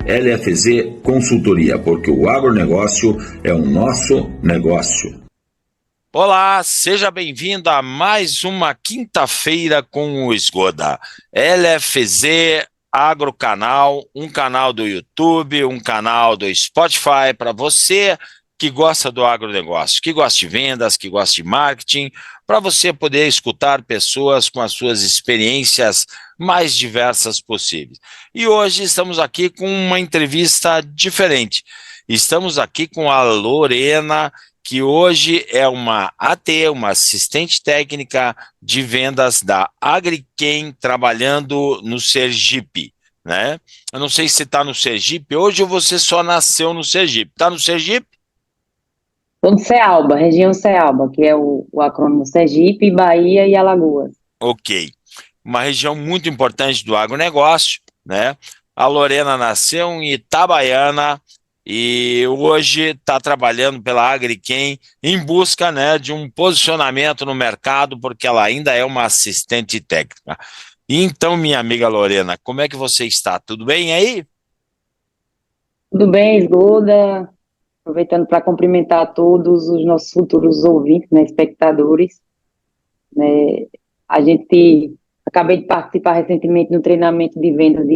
LFZ Consultoria, porque o agronegócio é o nosso negócio. Olá, seja bem-vindo a mais uma quinta-feira com o Esgoda. LFZ Agrocanal, um canal do YouTube, um canal do Spotify para você que gosta do agronegócio, que gosta de vendas, que gosta de marketing, para você poder escutar pessoas com as suas experiências mais diversas possíveis. E hoje estamos aqui com uma entrevista diferente. Estamos aqui com a Lorena, que hoje é uma AT, uma assistente técnica de vendas da Agriquem, trabalhando no Sergipe, né? Eu não sei se está no Sergipe hoje ou você só nasceu no Sergipe. Está no Sergipe? Estou no Cealba, região Cealba, que é o acrônimo Sergipe, Bahia e Alagoas. Ok. Uma região muito importante do agronegócio, né? A Lorena nasceu em Itabaiana e hoje está trabalhando pela Agriquem em busca, né, de um posicionamento no mercado, porque ela ainda é uma assistente técnica. Então, minha amiga Lorena, como é que você está? Tudo bem aí? Tudo bem, Esgoda? Aproveitando para cumprimentar todos os nossos futuros ouvintes, né, espectadores. Né, acabei de participar recentemente no treinamento de vendas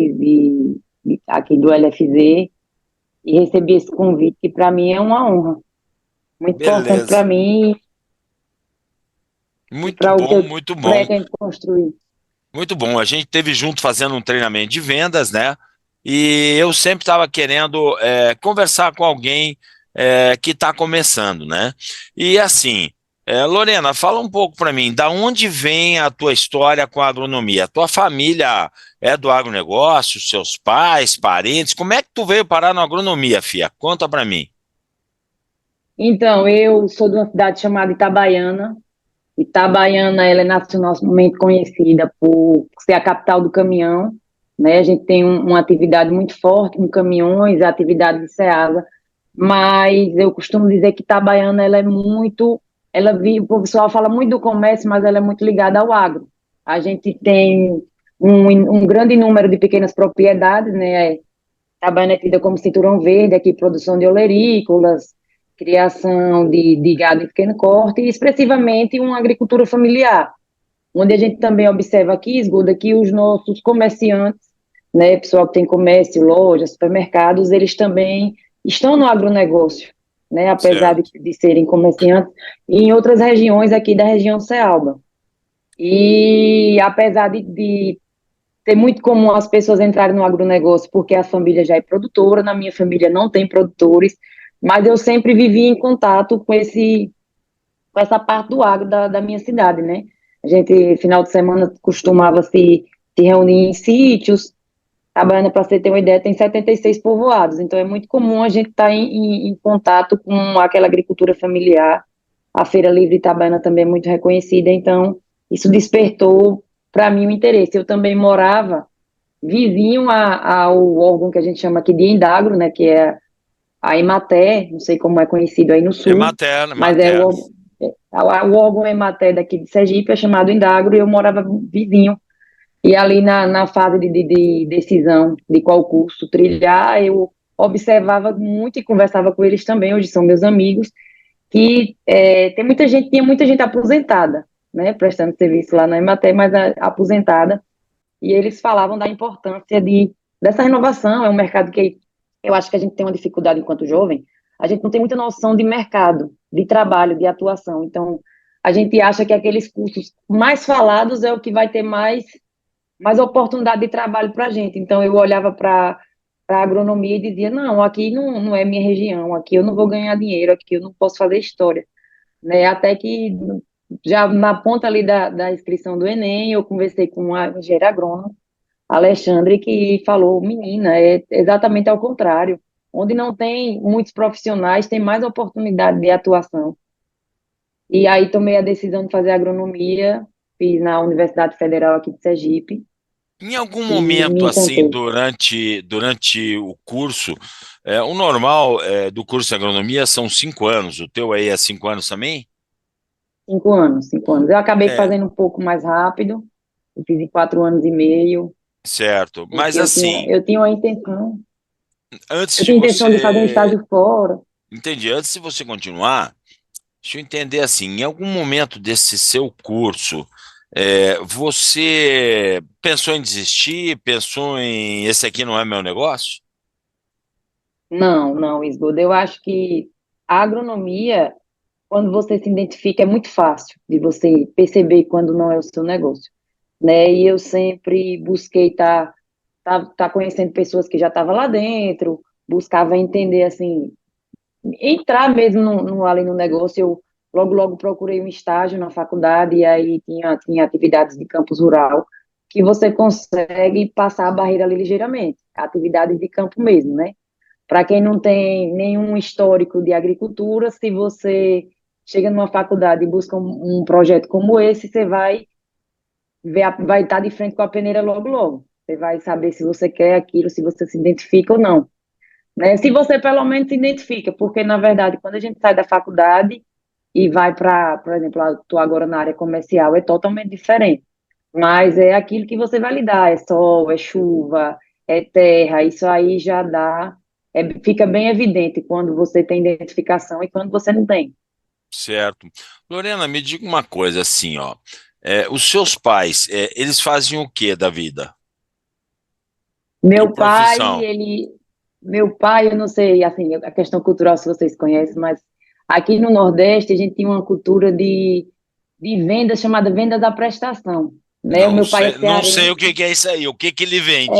aqui do LFZ e recebi esse convite, que para mim é uma honra, muito importante Beleza. para mim e Muito para o que bom, eu muito bom. pretendo construir. Muito bom. A gente teve junto fazendo um treinamento de vendas, né? E eu sempre estava querendo conversar com alguém que está começando, né? E assim, Lorena, fala um pouco para mim, da onde vem a tua história com a agronomia? A tua família é do agronegócio, seus pais, parentes? Como é que tu veio parar na agronomia, fia? Conta para mim. Então, eu sou de uma cidade chamada Itabaiana. Itabaiana, ela é nacionalmente conhecida por ser a capital do caminhão, né? A gente tem uma atividade muito forte com caminhões, a atividade de Ceasa, mas eu costumo dizer que Itabaiana, o pessoal fala muito do comércio, mas ela é muito ligada ao agro. A gente tem um grande número de pequenas propriedades, né? Itabaiana é tida como cinturão verde, aqui produção de olerícolas, criação de gado em pequeno corte e expressivamente uma agricultura familiar, onde a gente também observa aqui, Esgoda, que os nossos comerciantes, né, pessoal que tem comércio, lojas, supermercados, eles também estão no agronegócio, né, apesar Certo. de serem comerciantes, e em outras regiões aqui da região Cealba. E apesar de ser muito comum as pessoas entrarem no agronegócio porque a família já é produtora, na minha família não tem produtores, mas eu sempre vivi em contato com essa parte do agro da minha cidade, né? A gente, final de semana, costumava se reunir em sítios. Itabaiana, para você ter uma ideia, tem 76 povoados, então é muito comum a gente estar em contato com aquela agricultura familiar. A Feira Livre de Itabaiana também é muito reconhecida, então isso despertou para mim o interesse. Eu também morava vizinho ao órgão que a gente chama aqui de Endagro, né, que é a Emater, não sei como é conhecido aí no É sul, materno, mas é materno. o órgão Emater daqui de Sergipe, é chamado Endagro, e eu morava vizinho. E ali na fase de decisão de qual curso trilhar, eu observava muito e conversava com eles também, hoje são meus amigos, que tinha muita gente aposentada, né, prestando serviço lá na Emater, mas aposentada, e eles falavam da importância dessa renovação. É um mercado que eu acho que a gente tem uma dificuldade enquanto jovem, a gente não tem muita noção de mercado, de trabalho, de atuação. Então, a gente acha que aqueles cursos mais falados é o que vai ter mais oportunidade de trabalho para a gente. Então, eu olhava para a agronomia e dizia, não, aqui não é minha região, aqui eu não vou ganhar dinheiro, aqui eu não posso fazer história, né? Até que já na ponta ali da inscrição do Enem, eu conversei com a engenheira agrônoma, Alexandre, que falou, menina, é exatamente ao contrário. Onde não tem muitos profissionais, tem mais oportunidade de atuação. E aí tomei a decisão de fazer agronomia, fiz na Universidade Federal aqui de Sergipe, Em algum e me momento, assim, encantei. durante o curso, o normal do curso de agronomia são 5 anos, o teu aí é 5 anos também? 5 anos, 5 anos. Eu acabei É, fazendo um pouco mais rápido, eu fiz em 4 anos e meio, certo. porque Mas assim, eu tinha uma intenção. Antes Eu de tinha intenção de fazer um você... estágio fora. Entendi. Antes de você continuar, deixa eu entender assim, em algum momento desse seu curso, você pensou em desistir? Pensou em esse aqui não é meu negócio? Não, não, Esgoda. Eu acho que a agronomia, quando você se identifica, é muito fácil de você perceber quando não é o seu negócio, né? E eu sempre busquei tá conhecendo pessoas que já estavam lá dentro, buscava entender, assim, entrar mesmo ali no negócio. Eu logo procurei um estágio na faculdade e aí tinha atividades de campus rural que você consegue passar a barreira ali ligeiramente, atividades de campo mesmo, né? Para quem não tem nenhum histórico de agricultura, se você chega numa faculdade e busca um projeto como esse, você vai estar de frente com a peneira logo logo. Você vai saber se você quer aquilo, se você se identifica ou não, né? Se você pelo menos se identifica, porque na verdade, quando a gente sai da faculdade e vai para, por exemplo, eu estou agora na área comercial, é totalmente diferente. Mas é aquilo que você vai lidar, é sol, é chuva, é terra, isso aí já fica bem evidente quando você tem identificação e quando você não tem. Certo. Lorena, me diga uma coisa assim, ó. Os seus pais, eles faziam o que da vida? Que Meu pai, profissão? meu pai, eu não sei, assim, a questão cultural se vocês conhecem, mas aqui no Nordeste a gente tinha uma cultura de venda chamada venda da prestação, né? O Não meu pai é sei, não sei o cearense, que que é isso aí. O que que ele vende?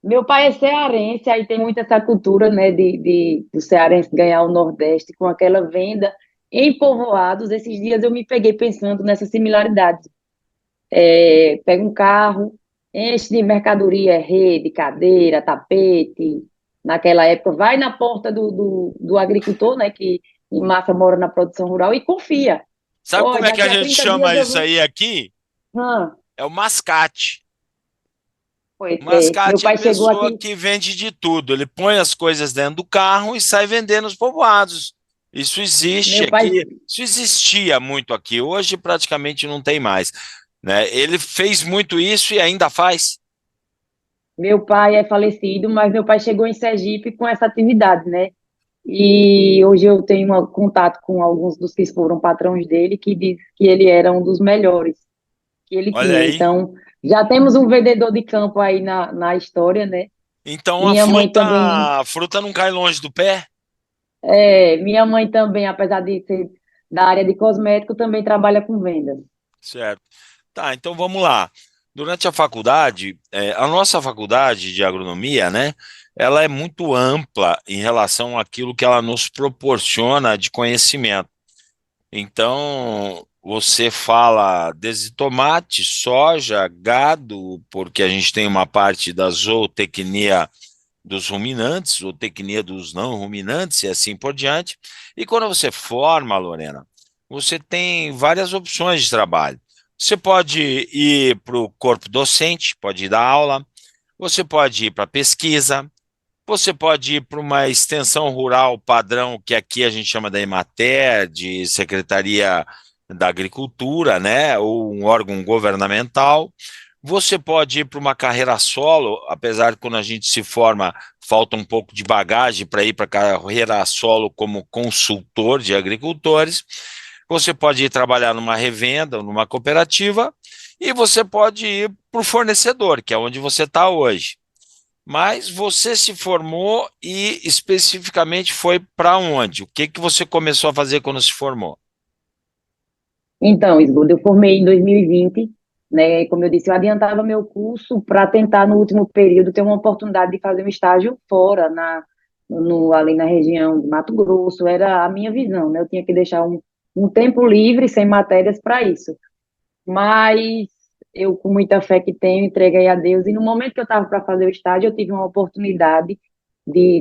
meu pai é cearense, aí tem muito essa cultura, né, do cearense ganhar o Nordeste com aquela venda em povoados. Esses dias eu me peguei pensando nessa similaridade. Pega um carro, enche de mercadoria, rede, cadeira, tapete. Naquela época, vai na porta do agricultor, né, que em massa mora na produção rural, e confia. Sabe Ó, como é que a daqui a gente 30 dias chama eu isso vou. aí aqui? Hã, É o mascate. pois O é. Meu mascate é a pai chegou pessoa aqui. que vende de tudo. Ele põe as coisas dentro do carro e sai vendendo nos povoados. Isso existe Meu pai, aqui, isso existia muito aqui. Hoje praticamente não tem mais, né? Ele fez muito isso e ainda faz. meu pai é falecido, mas meu pai chegou em Sergipe com essa atividade, né? E hoje eu tenho contato com alguns dos que foram patrões dele, que diz que ele era um dos melhores que ele Olha tinha. aí. Então, já temos um vendedor de campo aí na história, né? Então Minha mãe também, a fruta não cai longe do pé? minha mãe também, apesar de ser da área de cosmético, também trabalha com vendas. Certo. Tá, então vamos lá. Durante a faculdade, a nossa faculdade de agronomia, né, ela é muito ampla em relação àquilo que ela nos proporciona de conhecimento. Então, você fala desde tomate, soja, gado, porque a gente tem uma parte da zootecnia dos ruminantes, zootecnia dos não ruminantes e assim por diante. E quando você forma, Lorena, você tem várias opções de trabalho. Você pode ir para o corpo docente, pode ir dar aula, você pode ir para pesquisa, você pode ir para uma extensão rural padrão, que aqui a gente chama da Emater, de Secretaria da Agricultura, né, ou um órgão governamental. Você pode ir para uma carreira solo, apesar de quando a gente se forma, falta um pouco de bagagem para ir para a carreira solo como consultor de agricultores. Você pode ir trabalhar numa revenda, ou numa cooperativa, e você pode ir para o fornecedor, que é onde você está hoje. Mas você se formou e especificamente foi para onde? O que que você começou a fazer quando se formou? Então, Isgodo, eu formei em 2020, né? Como eu disse, eu adiantava meu curso para tentar, no último período, ter uma oportunidade de fazer um estágio fora, ali na região de Mato Grosso. Era a minha visão, né? Eu tinha que deixar um tempo livre, sem matérias, para isso. Mas eu, com muita fé que tenho, entreguei a Deus. E no momento que eu estava para fazer o estágio, eu tive uma oportunidade,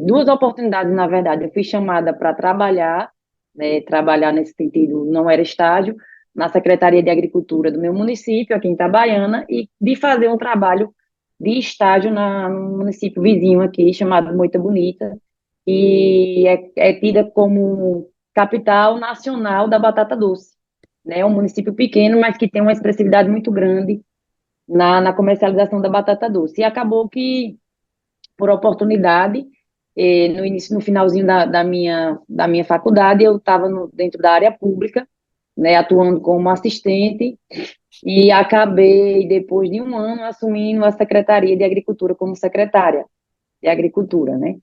duas oportunidades, na verdade. Eu fui chamada para trabalhar, né? Trabalhar nesse sentido, não era estágio, na Secretaria de Agricultura do meu município, aqui em Itabaiana, e de fazer um trabalho de estágio no município vizinho aqui, chamado Moita Bonita, e é tida como capital nacional da batata doce, né? É um município pequeno, mas que tem uma expressividade muito grande na comercialização da batata doce. E acabou que por oportunidade, no início, no finalzinho da minha faculdade, eu estava dentro da área pública, né, atuando como assistente, e acabei, depois de um ano, assumindo a Secretaria de Agricultura como secretária de Agricultura, né?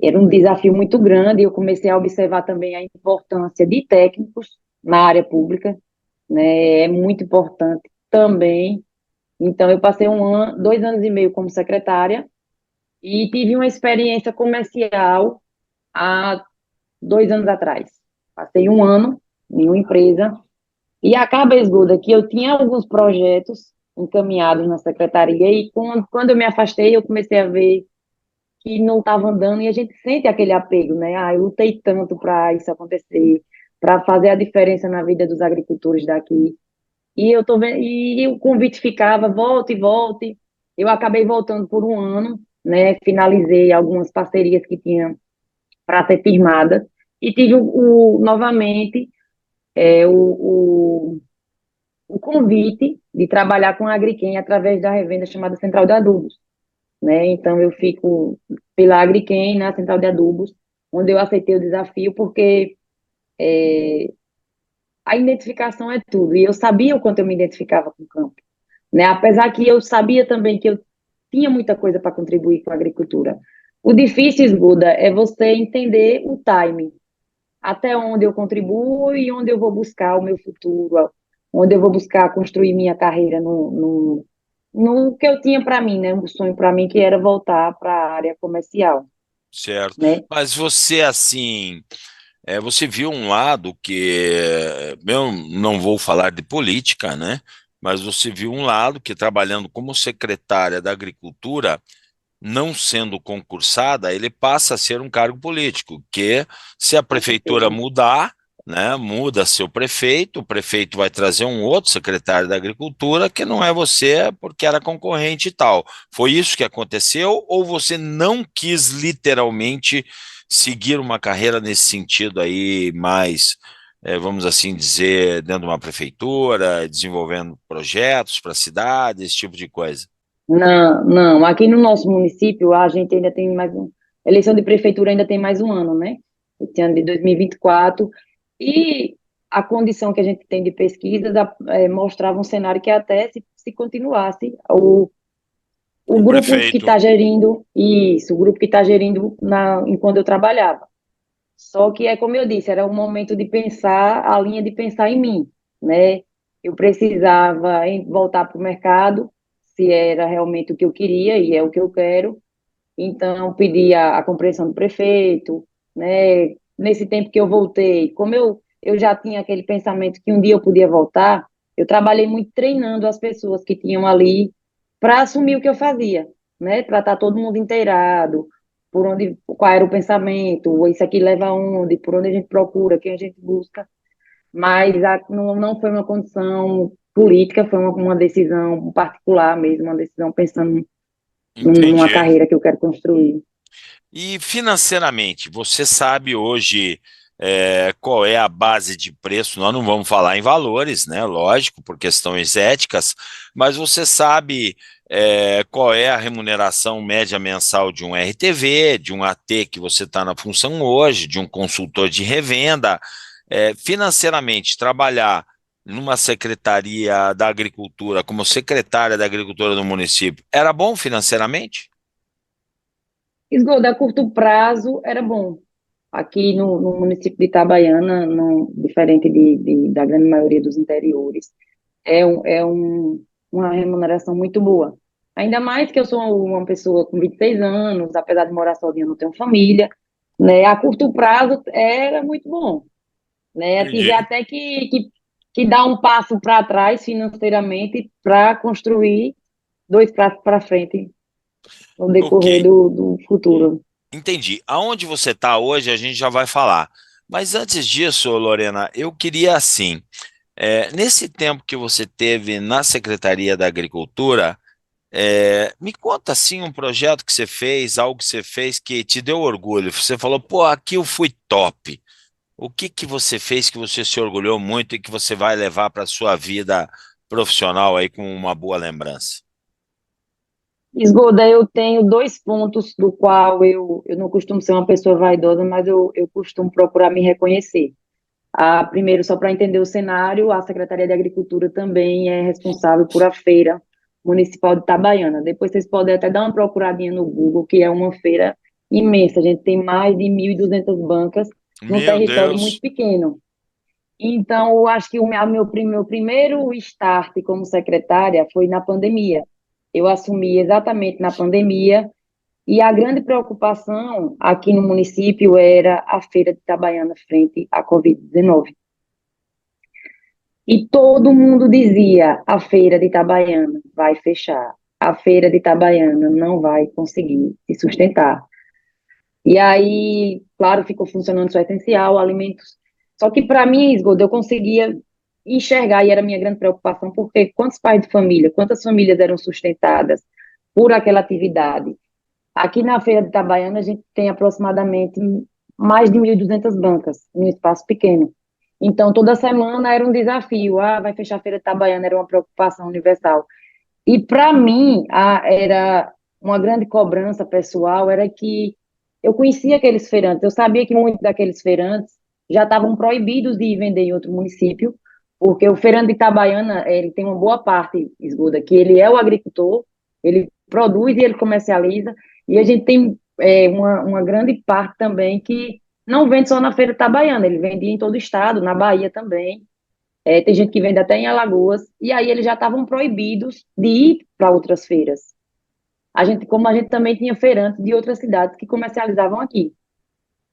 Era um desafio muito grande, eu comecei a observar também a importância de técnicos na área pública, né? É muito importante também. Então, eu passei 2 anos e meio como secretária e tive uma experiência comercial há 2 anos atrás. Passei um ano em uma empresa e acaba, Esgoda, que eu tinha alguns projetos encaminhados na secretaria e quando eu me afastei, eu comecei a ver que não estava andando e a gente sente aquele apego, né? Ah, eu lutei tanto para isso acontecer, para fazer a diferença na vida dos agricultores daqui. E eu tô vendo, e o convite ficava, volte, volte. Eu acabei voltando por um ano, né? Finalizei algumas parcerias que tinha para ser firmadas e tive novamente é, o convite de trabalhar com a Agriquem através da revenda chamada Central de Adubos, né? Então eu fico pela Agriquem na Central de Adubos, onde eu aceitei o desafio porque a identificação é tudo. E eu sabia o quanto eu me identificava com o campo, né? Apesar que eu sabia também que eu tinha muita coisa para contribuir com a agricultura. O difícil, Esguda, é você entender o timing, até onde eu contribuo e onde eu vou buscar o meu futuro, onde eu vou buscar construir minha carreira no que eu tinha para mim, né? Um sonho para mim que era voltar para a área comercial, certo. né? Mas você, assim, você viu um lado que, eu não vou falar de política, né? Mas você viu um lado que, trabalhando como secretária da Agricultura, não sendo concursada, ele passa a ser um cargo político, que se a Com prefeitura certeza. mudar, né, muda seu prefeito, o prefeito vai trazer um outro secretário da Agricultura que não é você porque era concorrente e tal. Foi isso que aconteceu ou você não quis literalmente seguir uma carreira nesse sentido aí mais, vamos assim dizer, dentro de uma prefeitura, desenvolvendo projetos para a cidade, esse tipo de coisa? Não, não. Aqui no nosso município, a gente ainda tem mais um. Eleição de prefeitura ainda tem mais um ano, né? Esse ano de 2024. E a condição que a gente tem de pesquisa mostrava um cenário que até se continuasse o O grupo que prefeito. está gerindo isso, o grupo que está gerindo enquanto eu trabalhava. Só que é como eu disse, era o momento de pensar, a linha de pensar em mim, né? Eu precisava voltar para o mercado, se era realmente o que eu queria e é o que eu quero. Então, pedi a compreensão do prefeito, né? Nesse tempo que eu voltei, como eu já tinha aquele pensamento que um dia eu podia voltar, eu trabalhei muito treinando as pessoas que tinham ali para assumir o que eu fazia, né? Para estar todo mundo inteirado, por onde, qual era o pensamento, isso aqui leva aonde, por onde a gente procura, quem a gente busca. Mas não foi uma condição política, foi uma decisão particular mesmo, uma decisão pensando numa Entendi. carreira que eu quero construir. E financeiramente, você sabe hoje qual é a base de preço? Nós não vamos falar em valores, né? Lógico, por questões éticas, mas você sabe qual é a remuneração média mensal de um RTV, de um AT que você está na função hoje, de um consultor de revenda. Financeiramente, trabalhar numa secretaria da Agricultura, como secretária da Agricultura do município, era bom financeiramente? Esgoto a curto prazo era bom. Aqui no município de Itabaiana, não, diferente da grande maioria dos interiores, uma remuneração muito boa. Ainda mais que eu sou uma pessoa com 26 anos, apesar de morar sozinha, eu não tenho família, né? A curto prazo era muito bom, né? Tive Entendi. até que dar um passo para trás financeiramente para construir 2 passos para frente no Ok. decorrer do futuro. Entendi. Aonde você está hoje, a gente já vai falar. Mas antes disso, Lorena, eu queria assim, nesse tempo que você teve na Secretaria da Agricultura, me conta assim um projeto que você fez, algo que você fez que te deu orgulho. Você falou, pô, aqui eu fui top. O que que você fez que você se orgulhou muito e que você vai levar para a sua vida profissional aí com uma boa lembrança? Esgoda, eu tenho dois pontos do qual eu não costumo ser uma pessoa vaidosa, mas eu costumo procurar me reconhecer. Primeiro, só para entender o cenário, a Secretaria de Agricultura também é responsável por a Feira Municipal de Itabaiana. Depois vocês podem até dar uma procuradinha no Google, que é uma feira imensa. A gente tem mais de 1.200 bancas num Meu território muito Deus. pequeno. Então, eu acho que meu primeiro start como secretária foi na pandemia. Eu assumi exatamente na pandemia, e a grande preocupação aqui no município era a feira de Itabaiana frente à Covid-19. E todo mundo dizia: a feira de Itabaiana vai fechar, a feira de Itabaiana não vai conseguir se sustentar. E aí, claro, ficou funcionando só essencial, alimentos. Só que para mim, Esgodo, eu conseguia enxergar, e era a minha grande preocupação, porque quantos pais de família, quantas famílias eram sustentadas por aquela atividade? Aqui na Feira de Itabaiana, a gente tem aproximadamente mais de 1.200 bancas, num espaço pequeno. Então, toda semana era um desafio. Vai fechar a Feira de Itabaiana, era uma preocupação universal. E, para mim, era uma grande cobrança pessoal, era que eu conhecia aqueles feirantes, eu sabia que muitos daqueles feirantes já estavam proibidos de vender em outro município, porque o feirante de Itabaiana, ele tem uma boa parte, Esgoda, que ele é o agricultor, ele produz e ele comercializa, e a gente tem uma grande parte também que não vende só na Feira de Itabaiana, ele vende em todo o estado, na Bahia também, tem gente que vende até em Alagoas, e aí eles já estavam proibidos de ir para outras feiras. Como a gente também tinha feirantes de outras cidades que comercializavam aqui.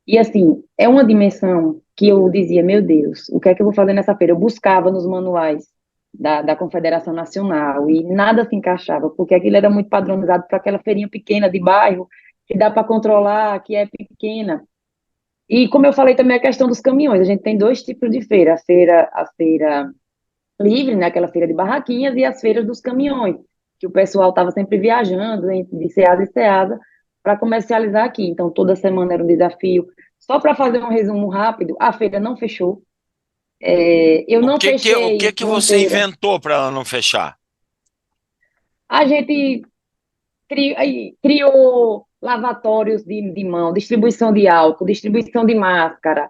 E assim, é uma dimensão que eu dizia, meu Deus, o que é que eu vou fazer nessa feira? Eu buscava nos manuais da Confederação Nacional e nada se encaixava, porque aquilo era muito padronizado para aquela feirinha pequena de bairro, que dá para controlar, que é pequena. E como eu falei também a questão dos caminhões, a gente tem dois tipos de feira, a feira livre, né, aquela feira de barraquinhas, e as feiras dos caminhões, que o pessoal estava sempre viajando de Ceasa em Ceasa para comercializar aqui. Então, toda semana era um desafio. Só para fazer um resumo rápido, a feira não fechou. Eu O não que que, o que fechei que você fronteira. inventou para ela não fechar? A gente criou lavatórios de mão, distribuição de álcool, distribuição de máscara.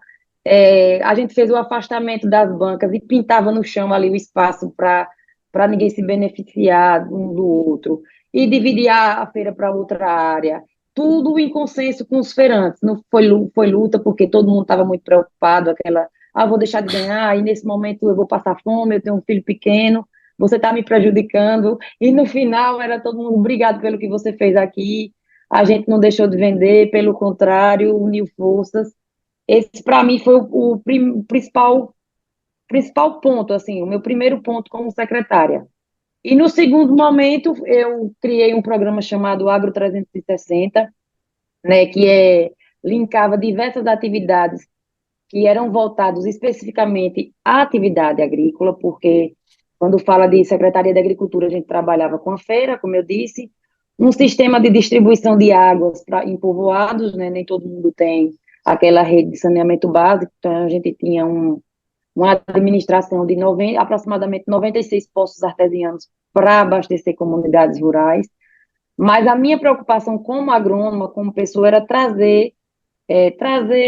A gente fez o afastamento das bancas e pintava no chão ali o espaço para ninguém se beneficiar um do outro. E dividir a feira para outra área. Tudo em consenso com os feirantes. Não foi luta, porque todo mundo estava muito preocupado, vou deixar de ganhar, e nesse momento eu vou passar fome, eu tenho um filho pequeno, você está me prejudicando. E no final era todo mundo: obrigado pelo que você fez aqui, a gente não deixou de vender, pelo contrário, uniu forças. Esse, para mim, foi o principal ponto, assim, o meu primeiro ponto como secretária. E no segundo momento, eu criei um programa chamado Agro 360, né, linkava diversas atividades que eram voltados especificamente à atividade agrícola, porque quando fala de Secretaria de Agricultura, a gente trabalhava com a feira, como eu disse, um sistema de distribuição de águas em povoados, né? Nem todo mundo tem aquela rede de saneamento básico, então a gente tinha uma administração de aproximadamente 96 poços artesianos para abastecer comunidades rurais, mas a minha preocupação como agrônoma, como pessoa, era trazer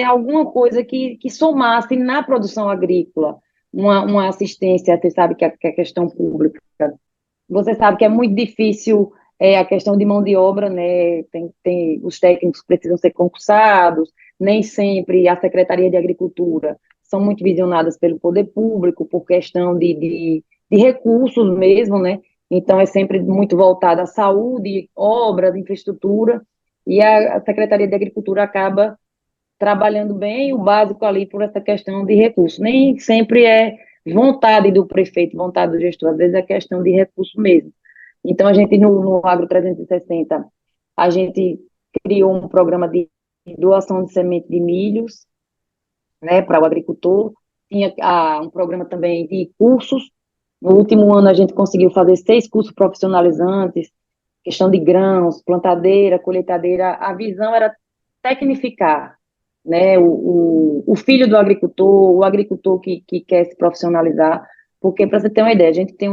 alguma coisa que somasse na produção agrícola, uma assistência. Você sabe que a questão pública, você sabe que é muito difícil a questão de mão de obra, né? Os técnicos precisam ser concursados, nem sempre a Secretaria de Agricultura são muito visionadas pelo poder público, por questão de recursos mesmo, né? Então, é sempre muito voltada à saúde, obras, infraestrutura, e a Secretaria de Agricultura acaba trabalhando bem o básico ali por essa questão de recurso. Nem sempre é vontade do prefeito, vontade do gestor, às vezes é questão de recurso mesmo. Então, a gente, no Agro 360, a gente criou um programa de doação de semente de milhos, né, para o agricultor. Tinha um programa também de cursos. No último ano, a gente conseguiu fazer 6 cursos profissionalizantes, questão de grãos, plantadeira, colheitadeira. A visão era tecnificar, né, o filho do agricultor, o agricultor que quer se profissionalizar, porque, para você ter uma ideia, a gente tem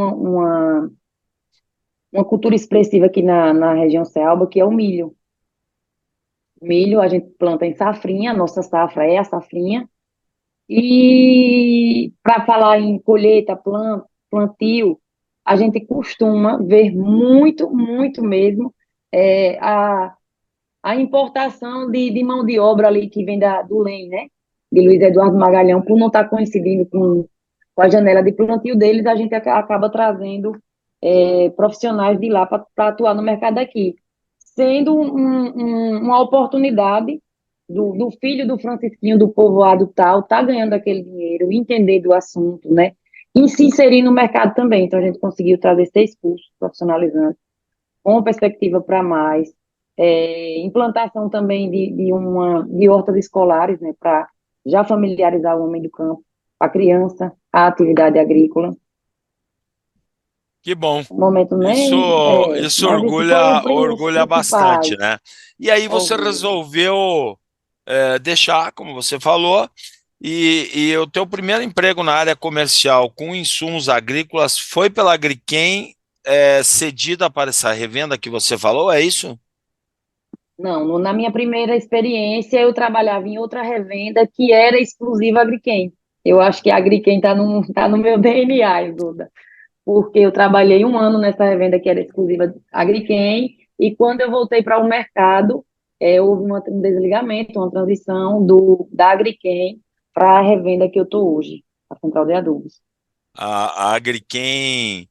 uma cultura expressiva aqui na região Cealba, que é o milho. Milho a gente planta em safrinha, a nossa safra é a safrinha. E para falar em colheita, plantio, a gente costuma ver muito, muito mesmo a importação de mão de obra ali que vem do LEM, né? De Luiz Eduardo Magalhães, por não estar coincidindo com a janela de plantio deles, a gente acaba trazendo profissionais de lá para atuar no mercado aqui, sendo uma oportunidade do filho do Francisquinho do povoado tal, tá ganhando aquele dinheiro, entender do assunto, né? E se inserir no mercado também. Então, a gente conseguiu trazer 6 cursos profissionalizantes, com perspectiva para mais, implantação também de hortas escolares, né, para já familiarizar o homem do campo, a criança, a atividade agrícola. Que bom. No momento, né? Isso Mas isso foi os orgulha principais. bastante, né? E aí você Orgulho. resolveu deixar, como você falou, e o teu primeiro emprego na área comercial com insumos agrícolas foi pela Agriquem, cedida para essa revenda que você falou, é isso? Não, na minha primeira experiência, eu trabalhava em outra revenda que era exclusiva Agriquem. Eu acho que a Agriquem tá no meu DNA, Duda, porque eu trabalhei um ano nessa revenda que era exclusiva Agriquem, e quando eu voltei para o mercado, houve um desligamento, uma transição da Agriquem para a revenda que eu estou hoje, a Central de Adubos. A Agriquem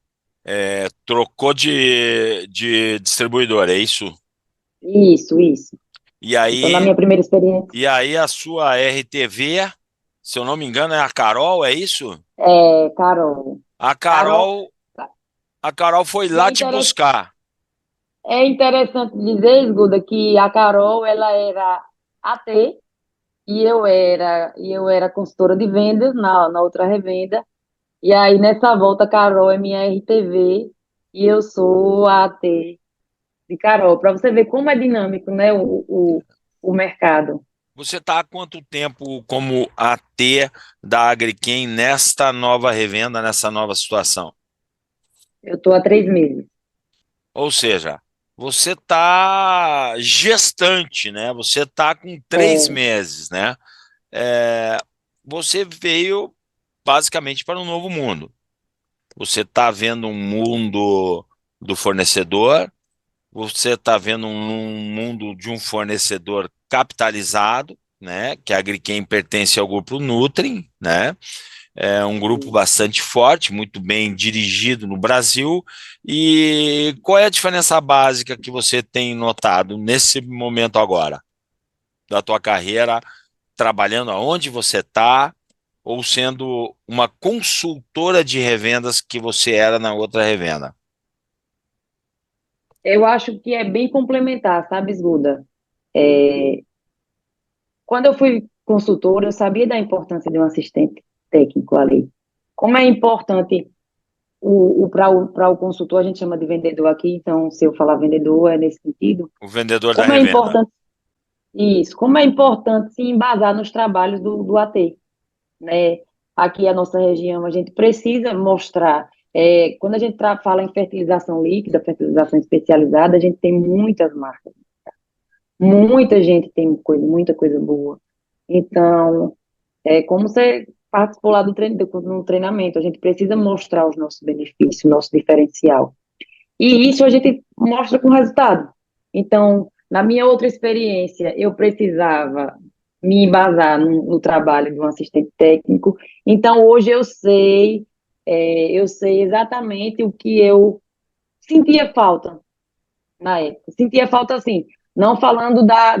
trocou de distribuidor, é isso? Isso, isso. E Então, na aí, minha primeira experiência, a sua RTV, se eu não me engano, é a Carol, é isso? Carol. A Carol, Carol, a Carol foi e lá te buscar. é interessante dizer, Guda, que a Carol, ela era AT e eu era consultora de vendas na outra revenda. E aí, nessa volta, a Carol é minha RTV e eu sou a AT de Carol, para você ver como é dinâmico, né, o mercado. Você está há quanto tempo como AT da Agriquem nesta nova revenda, nessa nova situação? Eu estou há 3 meses. Ou seja, você está gestante, né? Você está com três É, meses, né? É, você veio basicamente para um novo mundo. Você está vendo um mundo do fornecedor, você está vendo um mundo de um fornecedor capitalizado, né? Que a Agriquem pertence ao grupo Nutrim, né? É um grupo bastante forte, muito bem dirigido no Brasil. E qual é a diferença básica que você tem notado nesse momento agora da tua carreira, trabalhando aonde você está, ou sendo uma consultora de revendas que você era na outra revenda? eu acho que é bem complementar, sabe, Guda? Quando eu fui consultora, eu sabia da importância de um assistente técnico ali. Como é importante para o consultor, a gente chama de vendedor aqui, então se eu falar vendedor é nesse sentido. O vendedor da Como é revenda. importante isso, como é importante se embasar nos trabalhos do AT, né? Aqui a nossa região, a gente precisa mostrar. Quando a gente fala em fertilização líquida, fertilização especializada, a gente tem muitas marcas. Muita gente tem muita coisa boa. Então, como você participou lá no treinamento, a gente precisa mostrar os nossos benefícios, o nosso diferencial. E isso a gente mostra com resultado. Então, na minha outra experiência, eu precisava me embasar no trabalho de um assistente técnico. Então, hoje eu sei exatamente o que eu sentia falta na época. Sentia falta, assim, não falando da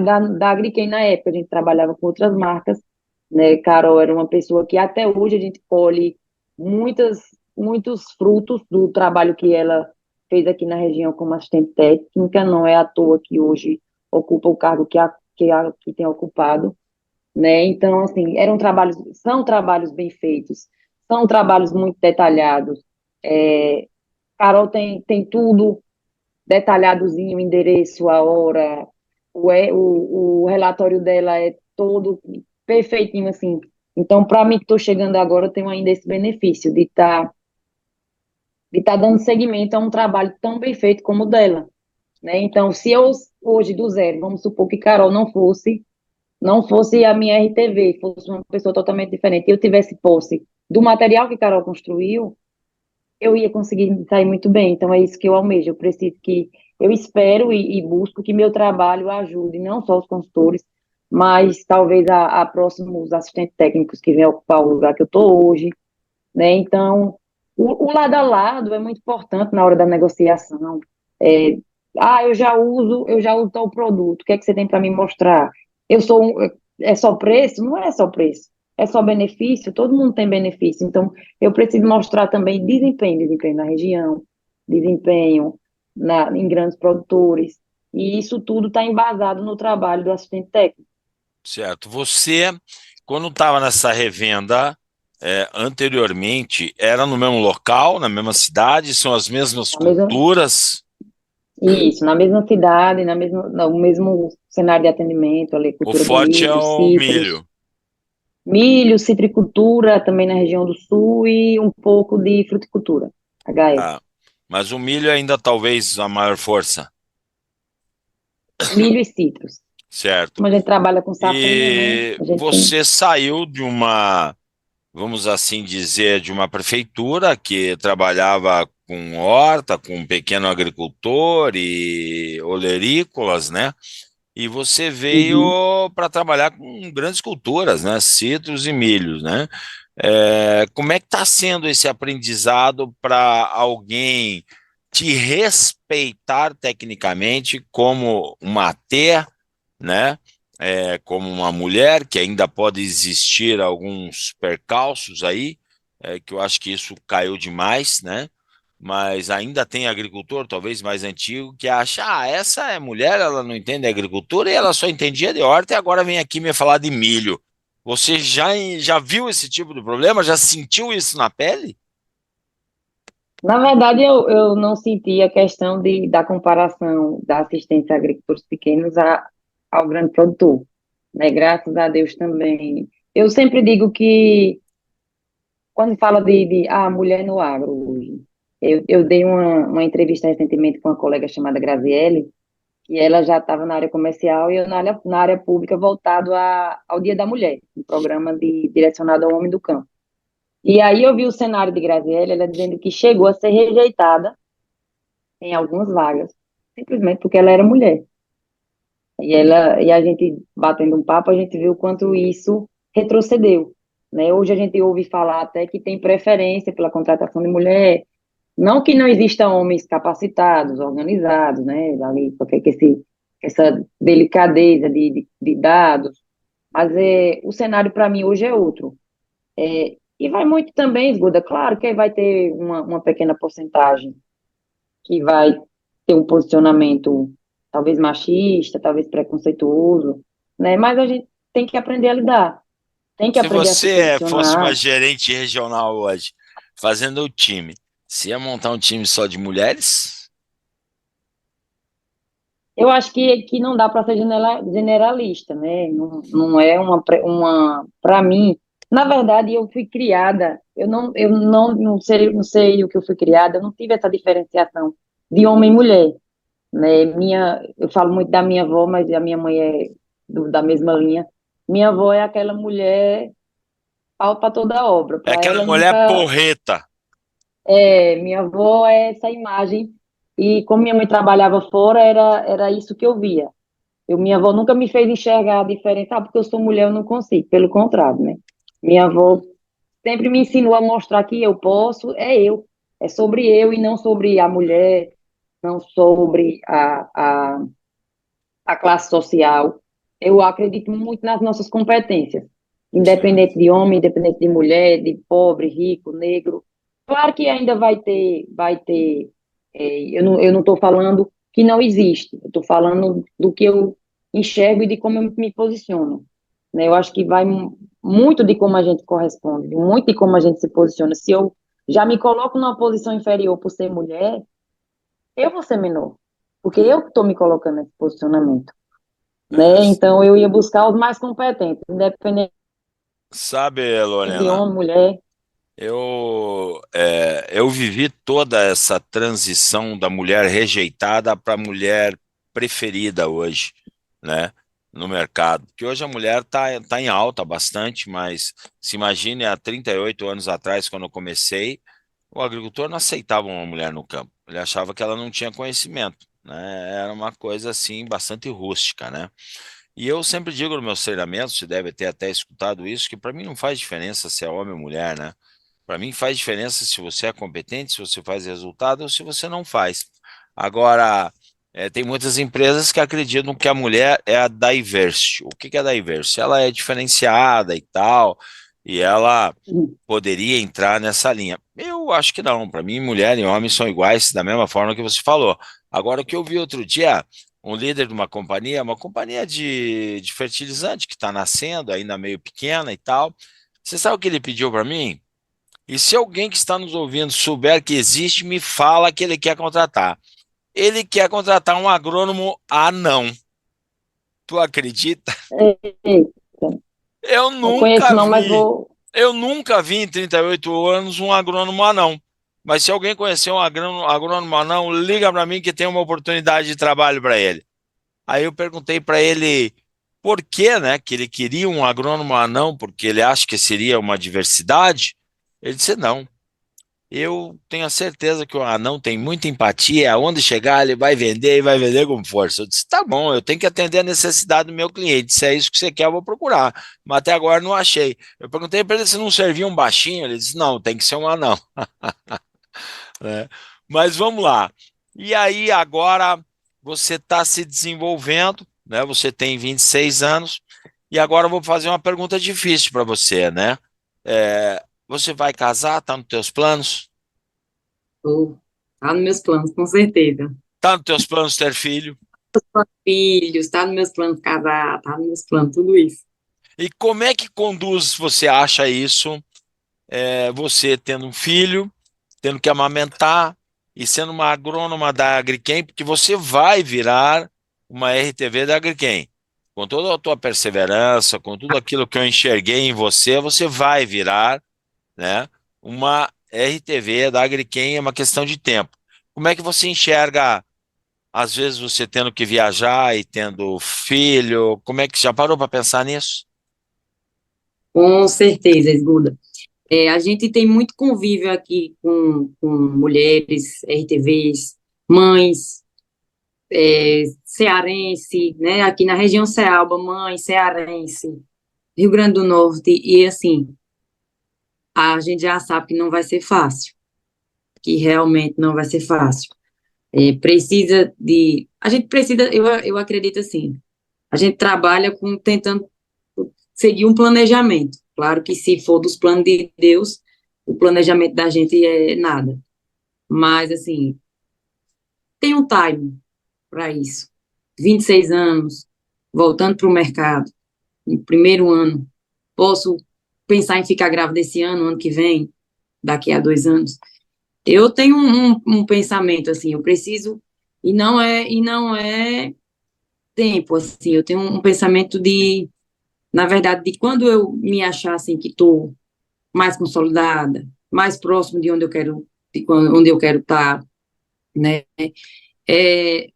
Agriquem na época, a gente trabalhava com outras marcas, né? Carol era uma pessoa que até hoje a gente colhe muitos frutos do trabalho que ela fez aqui na região como assistente técnica, não é à toa que hoje ocupa o cargo que tem ocupado, né? Então, assim, são trabalhos bem feitos, são trabalhos muito detalhados. Carol tem tudo detalhadozinho, o endereço, a hora, o relatório dela é todo perfeitinho, assim. Então, para mim que estou chegando agora, eu tenho ainda esse benefício de estar de estar dando seguimento a um trabalho tão bem feito como o dela, né? Então, se eu hoje do zero, vamos supor que Carol não fosse a minha RTV, fosse uma pessoa totalmente diferente, e eu tivesse posse do material que Carol construiu, eu ia conseguir sair muito bem. Então, é isso que eu almejo. Eu espero e busco que meu trabalho ajude não só os consultores, mas talvez a próximos assistentes técnicos que venham ocupar o lugar que eu estou hoje, né? Então, o lado a lado é muito importante na hora da negociação. É, eu já uso tal produto, o que é que você tem para me mostrar? É só preço? Não é só preço, é só benefício, todo mundo tem benefício, então eu preciso mostrar também desempenho na região, desempenho em grandes produtores, e isso tudo está embasado no trabalho do assistente técnico. Certo. Você, quando estava nessa revenda, anteriormente, era no mesmo local, na mesma cidade, são as mesmas Na mesma, culturas? isso, na mesma cidade, no mesmo cenário de atendimento, ali, O cultura do forte é milho, o citros, milho. milho, citricultura, também na região do sul, e um pouco de fruticultura, HS. Tá. Mas o milho ainda talvez a maior força, Milho e citros. certo? Como a gente trabalha com safrinha, né? E A gente tem. você saiu de uma, vamos assim dizer, de uma prefeitura que trabalhava com horta, com um pequeno agricultor e olerícolas, né? E você Uhum. veio para trabalhar com grandes culturas, né? Citros e milhos, né? Como é que está sendo esse aprendizado para alguém te respeitar tecnicamente como uma T, né? Como uma mulher, que ainda pode existir alguns percalços aí, que eu acho que isso caiu demais, né? Mas ainda tem agricultor, talvez mais antigo, que acha, essa é mulher, ela não entende agricultura e ela só entendia de horta e agora vem aqui me falar de milho. Você já viu esse tipo de problema? Já sentiu isso na pele? Na verdade, eu não senti a questão da comparação da assistência a agricultores pequenos ao grande produtor, né? Graças a Deus também. Eu sempre digo que, quando fala de mulher no agro hoje, eu dei uma entrevista recentemente com uma colega chamada Graziele, e ela já estava na área comercial e eu na área pública voltado ao Dia da Mulher, um programa direcionado ao homem do campo. E aí eu vi o cenário de Graziele, ela dizendo que chegou a ser rejeitada em algumas vagas, simplesmente porque ela era mulher. E a gente, batendo um papo, a gente viu o quanto isso retrocedeu, né? Hoje a gente ouve falar até que tem preferência pela contratação de mulher, não que não existam homens capacitados, organizados, né? Ali, porque essa delicadeza de dados, mas o cenário para mim hoje é outro. E vai muito também, Esgoda, claro que vai ter uma pequena porcentagem que vai ter um posicionamento talvez machista, talvez preconceituoso, né? Mas a gente tem que aprender a lidar, tem que Se aprender a se você fosse uma posicionar. gerente regional hoje, fazendo o time, você ia montar um time só de mulheres? Eu acho que não dá para ser generalista, né? Não, não é para mim, na verdade, eu fui criada, eu não sei o que eu fui criada, eu não tive essa diferenciação de homem e mulher, né? Eu falo muito da minha avó, mas a minha mãe é da mesma linha. Minha avó é aquela mulher pau para toda obra. É Para aquela ela mulher nunca porreta. minha avó é essa imagem. E como minha mãe trabalhava fora, era isso que eu via. Minha avó nunca me fez enxergar a diferença, porque eu sou mulher, eu não consigo. Pelo contrário, né? Minha avó sempre me ensinou a mostrar que eu posso, é sobre eu e não sobre a mulher, não sobre a classe social. Eu acredito muito nas nossas competências, Certo. independente de homem, independente de mulher, de pobre, rico, negro. Claro que ainda vai ter. Eu não estou falando que não existe, eu estou falando do que eu enxergo e de como eu me posiciono, né? Eu acho que vai muito de como a gente corresponde, muito de como a gente se posiciona. Se eu já me coloco numa posição inferior por ser mulher, eu vou ser menor, porque eu estou me colocando nesse posicionamento, É, né? Então eu ia buscar os mais competentes, independente sabe, de Lorena, homem, mulher. eu vivi toda essa transição da mulher rejeitada para a mulher preferida hoje, né, no mercado? Porque hoje a mulher tá em alta bastante, mas se imagine há 38 anos atrás, quando eu comecei, o agricultor não aceitava uma mulher no campo. Ele achava que ela não tinha conhecimento, né? Era uma coisa assim bastante rústica, né? E eu sempre digo nos meus treinamentos, você deve ter até escutado isso, que para mim não faz diferença se é homem ou mulher, né? Para mim faz diferença se você é competente, se você faz resultado ou se você não faz. Agora, tem muitas empresas que acreditam que a mulher é a diverse. O que que é diverse? Ela é diferenciada e tal, e ela poderia entrar nessa linha. Eu acho que não. Para mim, mulher e homem são iguais da mesma forma que você falou. Agora, o que eu vi outro dia, um líder de uma companhia de fertilizante que está nascendo, ainda meio pequena e tal. Você sabe o que ele pediu para mim? E se alguém que está nos ouvindo souber que existe, me fala que ele quer contratar. Ele quer contratar um agrônomo anão. Tu acredita? Eita, Eu não conheço nunca não, mas vi. vou... Eu nunca vi em 38 anos um agrônomo anão. Mas se alguém conhecer um agrônomo anão, liga para mim que tem uma oportunidade de trabalho para ele. Aí eu perguntei para ele por que, né, que ele queria um agrônomo anão, porque ele acha que seria uma diversidade. Ele disse: não, eu tenho a certeza que o anão tem muita empatia, aonde chegar ele vai vender e vai vender com força. Eu disse: tá bom, eu tenho que atender a necessidade do meu cliente, se é isso que você quer eu vou procurar, mas até agora não achei. Eu perguntei para ele se não servia um baixinho, ele disse: não, tem que ser um anão. Né? Mas vamos lá. E aí agora você está se desenvolvendo, né? Você tem 26 anos e agora eu vou fazer uma pergunta difícil para você, né? Você vai casar? Tá nos teus planos? Tô. Tá nos meus planos, com certeza. Tá nos teus planos ter filho? Filhos, tá nos meus planos casar, tá nos meus planos, tudo isso. E como é que conduz, você acha isso? Você tendo um filho, tendo que amamentar e sendo uma agrônoma da Agriquem, porque você vai virar uma RTV da Agriquem. Com toda a tua perseverança, com tudo aquilo que eu enxerguei em você, você vai virar, né, uma RTV da Agriquem, é uma questão de tempo. Como é que você enxerga, às vezes, você tendo que viajar e tendo filho? Como é que já parou para pensar nisso? Com certeza, Esguda. A gente tem muito convívio aqui com mulheres, RTVs, mães, cearense, né? Aqui na região Cealba, mãe, cearense, Rio Grande do Norte, e assim, a gente já sabe que não vai ser fácil, que realmente não vai ser fácil. A gente precisa, eu acredito assim, a gente trabalha tentando seguir um planejamento. Claro que se for dos planos de Deus, o planejamento da gente é nada. Mas, assim, tem um time para isso. 26 anos, voltando para o mercado, no primeiro ano, posso pensar em ficar grávida esse ano, ano que vem, daqui a 2 anos. Eu tenho um pensamento, assim, eu preciso, e não é tempo, assim, eu tenho um pensamento na verdade, de quando eu me achar assim que estou mais consolidada, mais próximo de onde eu quero, onde eu quero estar, né? É,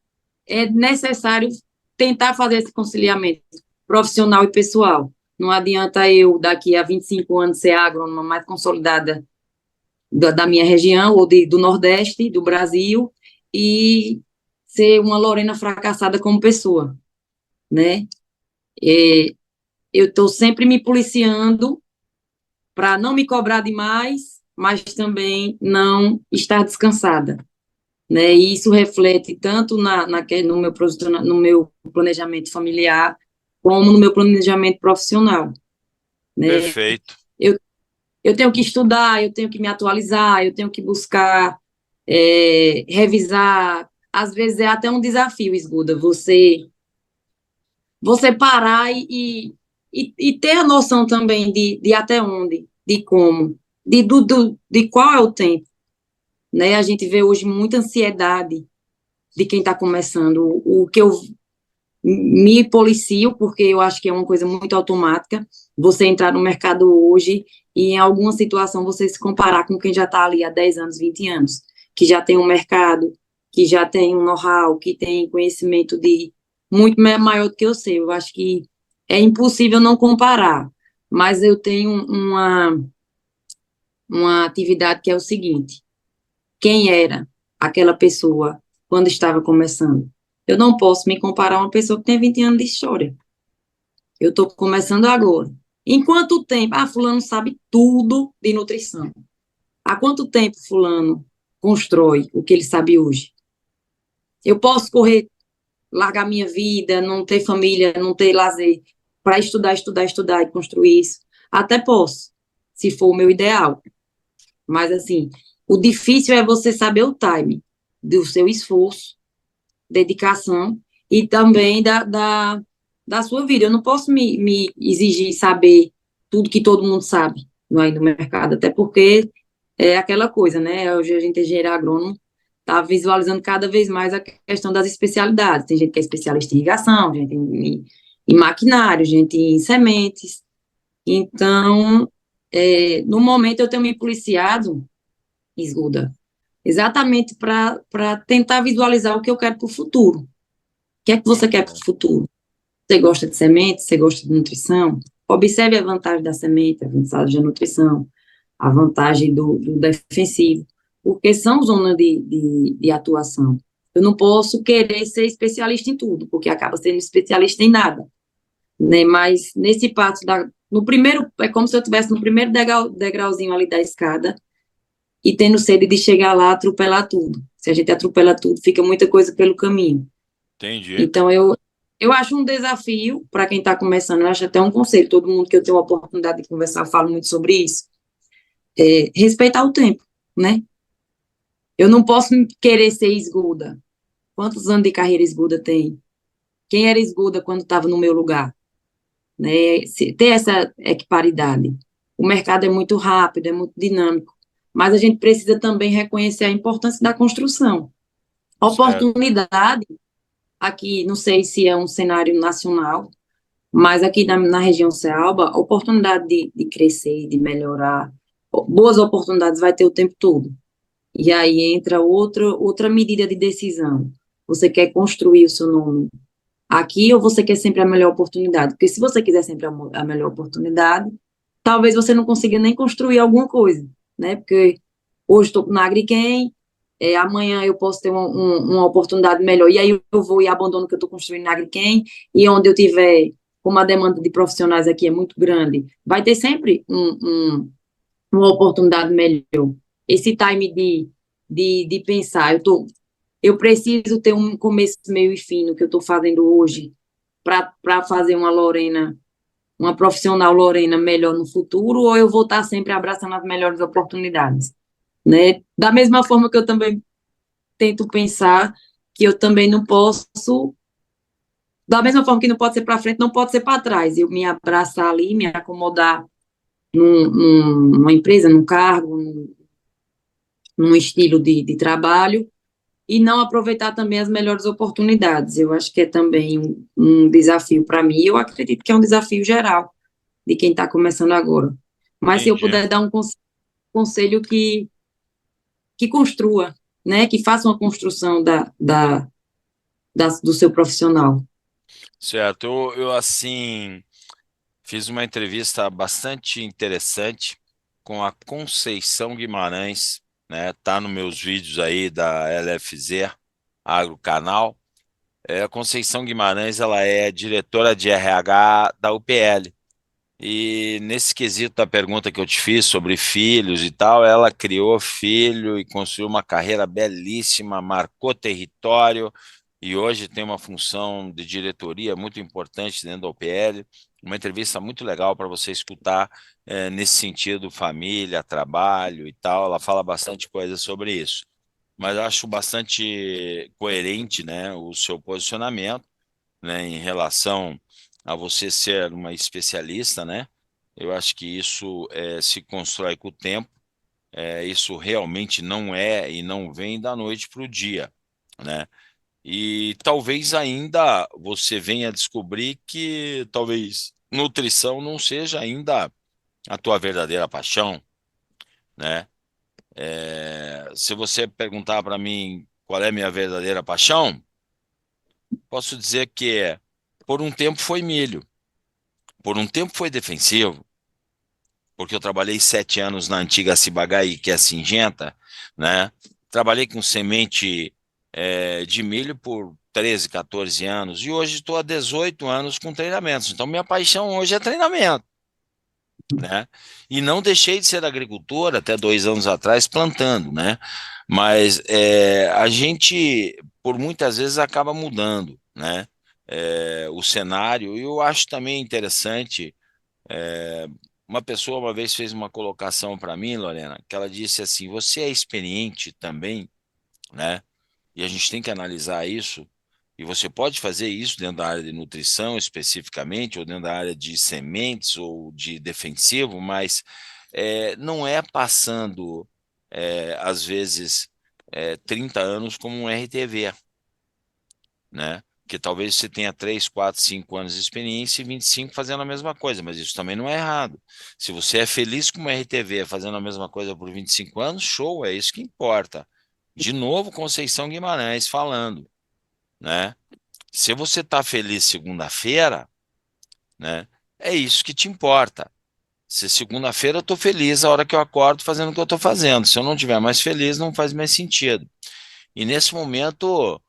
é necessário tentar fazer esse conciliamento profissional e pessoal. Não adianta eu, daqui a 25 anos, ser a agrônoma mais consolidada da minha região, ou do Nordeste, do Brasil, e ser uma Lorena fracassada como pessoa, né? É, eu estou sempre me policiando para não me cobrar demais, mas também não estar descansada, né? E isso reflete tanto no meu planejamento familiar, como no meu planejamento profissional, né? Perfeito. Eu, eu tenho que estudar, eu tenho que me atualizar, eu tenho que buscar, revisar. Às vezes é até um desafio, Esguda, você parar e ter a noção também de até onde, de como, de qual é o tempo, né? A gente vê hoje muita ansiedade de quem está começando, o que eu me policio, porque eu acho que é uma coisa muito automática, você entrar no mercado hoje e em alguma situação você se comparar com quem já está ali há 10 anos, 20 anos. que já tem um mercado, que já tem um know-how, que tem conhecimento de muito maior do que eu sei. Eu acho que é impossível não comparar, mas eu tenho uma atividade que é o seguinte: quem era aquela pessoa quando estava começando? Eu não posso me comparar a uma pessoa que tem 20 anos de história. Eu estou começando agora. Em quanto tempo? Ah, fulano sabe tudo de nutrição. Há quanto tempo fulano constrói o que ele sabe hoje? Eu posso correr, largar minha vida, não ter família, não ter lazer, para estudar, estudar, estudar e construir isso? Até posso, se for o meu ideal. Mas, assim, o difícil é você saber o time do seu esforço, dedicação e também da sua vida. Eu não posso me exigir saber tudo que todo mundo sabe no mercado, até porque é aquela coisa, né? Hoje a gente é engenheiro agrônomo, está visualizando cada vez mais a questão das especialidades. Tem gente que é especialista em irrigação, gente em maquinário, gente em sementes. Então, no momento eu tenho me policiado, Esguda, exatamente para tentar visualizar o que eu quero para o futuro. O que é que você quer para o futuro? Você gosta de semente? Você gosta de nutrição? Observe a vantagem da semente, a vantagem da nutrição, a vantagem do defensivo, porque são zonas de atuação. Eu não posso querer ser especialista em tudo, porque acaba sendo especialista em nada, né? Mas nesse passo, no primeiro, é como se eu estivesse no primeiro degrauzinho ali da escada e tendo sede de chegar lá, atropelar tudo. Se a gente atropela tudo, fica muita coisa pelo caminho. Entendi. Então, eu acho um desafio para quem está começando, eu acho até um conselho, todo mundo que eu tenho a oportunidade de conversar, eu falo muito sobre isso, respeitar o tempo, né? Eu não posso querer ser esguda. Quantos anos de carreira esguda tem? Quem era esguda quando estava no meu lugar? Né? Ter essa equiparidade. O mercado é muito rápido, é muito dinâmico, mas a gente precisa também reconhecer a importância da construção. Certo. Oportunidade, aqui, não sei se é um cenário nacional, mas aqui na região Cealba, a oportunidade de crescer, de melhorar, boas oportunidades vai ter o tempo todo. E aí entra outra medida de decisão. Você quer construir o seu nome aqui ou você quer sempre a melhor oportunidade? Porque se você quiser sempre a melhor oportunidade, talvez você não consiga nem construir alguma coisa, né? Porque hoje estou na Agriquem, amanhã eu posso ter uma oportunidade melhor, e aí eu vou e abandono o que eu estou construindo na Agriquem, e onde eu tiver, como a demanda de profissionais aqui é muito grande, vai ter sempre uma oportunidade melhor. Esse time de pensar, eu preciso ter um começo, meio e fim no que eu estou fazendo hoje para fazer uma profissional Lorena melhor no futuro, ou eu vou estar sempre abraçando as melhores oportunidades, né? Da mesma forma que eu também tento pensar que eu também não posso, da mesma forma que não pode ser para frente, não pode ser para trás, eu me abraçar ali, me acomodar numa empresa, num cargo, num estilo de trabalho, e não aproveitar também as melhores oportunidades. Eu acho que é também um desafio para mim, eu acredito que é um desafio geral de quem está começando agora. Mas se eu Entendi. puder dar um conselho que construa, né, que faça uma construção do seu profissional. Certo. Eu, assim, fiz uma entrevista bastante interessante com a Conceição Guimarães, né? Tá nos meus vídeos aí da LFZ Agro Canal. A Conceição Guimarães, ela é diretora de RH da UPL. E nesse quesito da pergunta que eu te fiz sobre filhos e tal, ela criou filho e construiu uma carreira belíssima, marcou território e hoje tem uma função de diretoria muito importante dentro da UPL. Uma entrevista muito legal para você escutar nesse sentido, família, trabalho e tal. Ela fala bastante coisa sobre isso. Mas eu acho bastante coerente, né, o seu posicionamento, né, em relação a você ser uma especialista, né? Eu acho que isso se constrói com o tempo. Isso realmente não é e não vem da noite para o dia, né? E talvez ainda você venha descobrir que talvez nutrição não seja ainda a tua verdadeira paixão, né? se você perguntar para mim qual é a minha verdadeira paixão, posso dizer que por um tempo foi milho, por um tempo foi defensivo, porque eu trabalhei 7 anos na antiga Ciba-Geigy, que é Syngenta, né? Trabalhei com semente de milho por 13, 14 anos, e hoje estou há 18 anos com treinamentos. Então, minha paixão hoje é treinamento, né? E não deixei de ser agricultor até 2 anos atrás plantando, né? Mas a gente, por muitas vezes, acaba mudando, né? O cenário, e eu acho também interessante. Uma pessoa uma vez fez uma colocação para mim, Lorena, que ela disse assim: você é experiente também, né? E a gente tem que analisar isso. E você pode fazer isso dentro da área de nutrição especificamente, ou dentro da área de sementes ou de defensivo, mas não é passando, às vezes, 30 anos como um RTV, né? Que talvez você tenha 3, 4, 5 anos de experiência e 25 fazendo a mesma coisa, mas isso também não é errado. Se você é feliz com uma RTV fazendo a mesma coisa por 25 anos, show, é isso que importa. De novo, Conceição Guimarães falando, né? Se você está feliz segunda-feira, né? É isso que te importa. Se segunda-feira eu estou feliz a hora que eu acordo fazendo o que eu estou fazendo. Se eu não estiver mais feliz, não faz mais sentido. E nesse momento,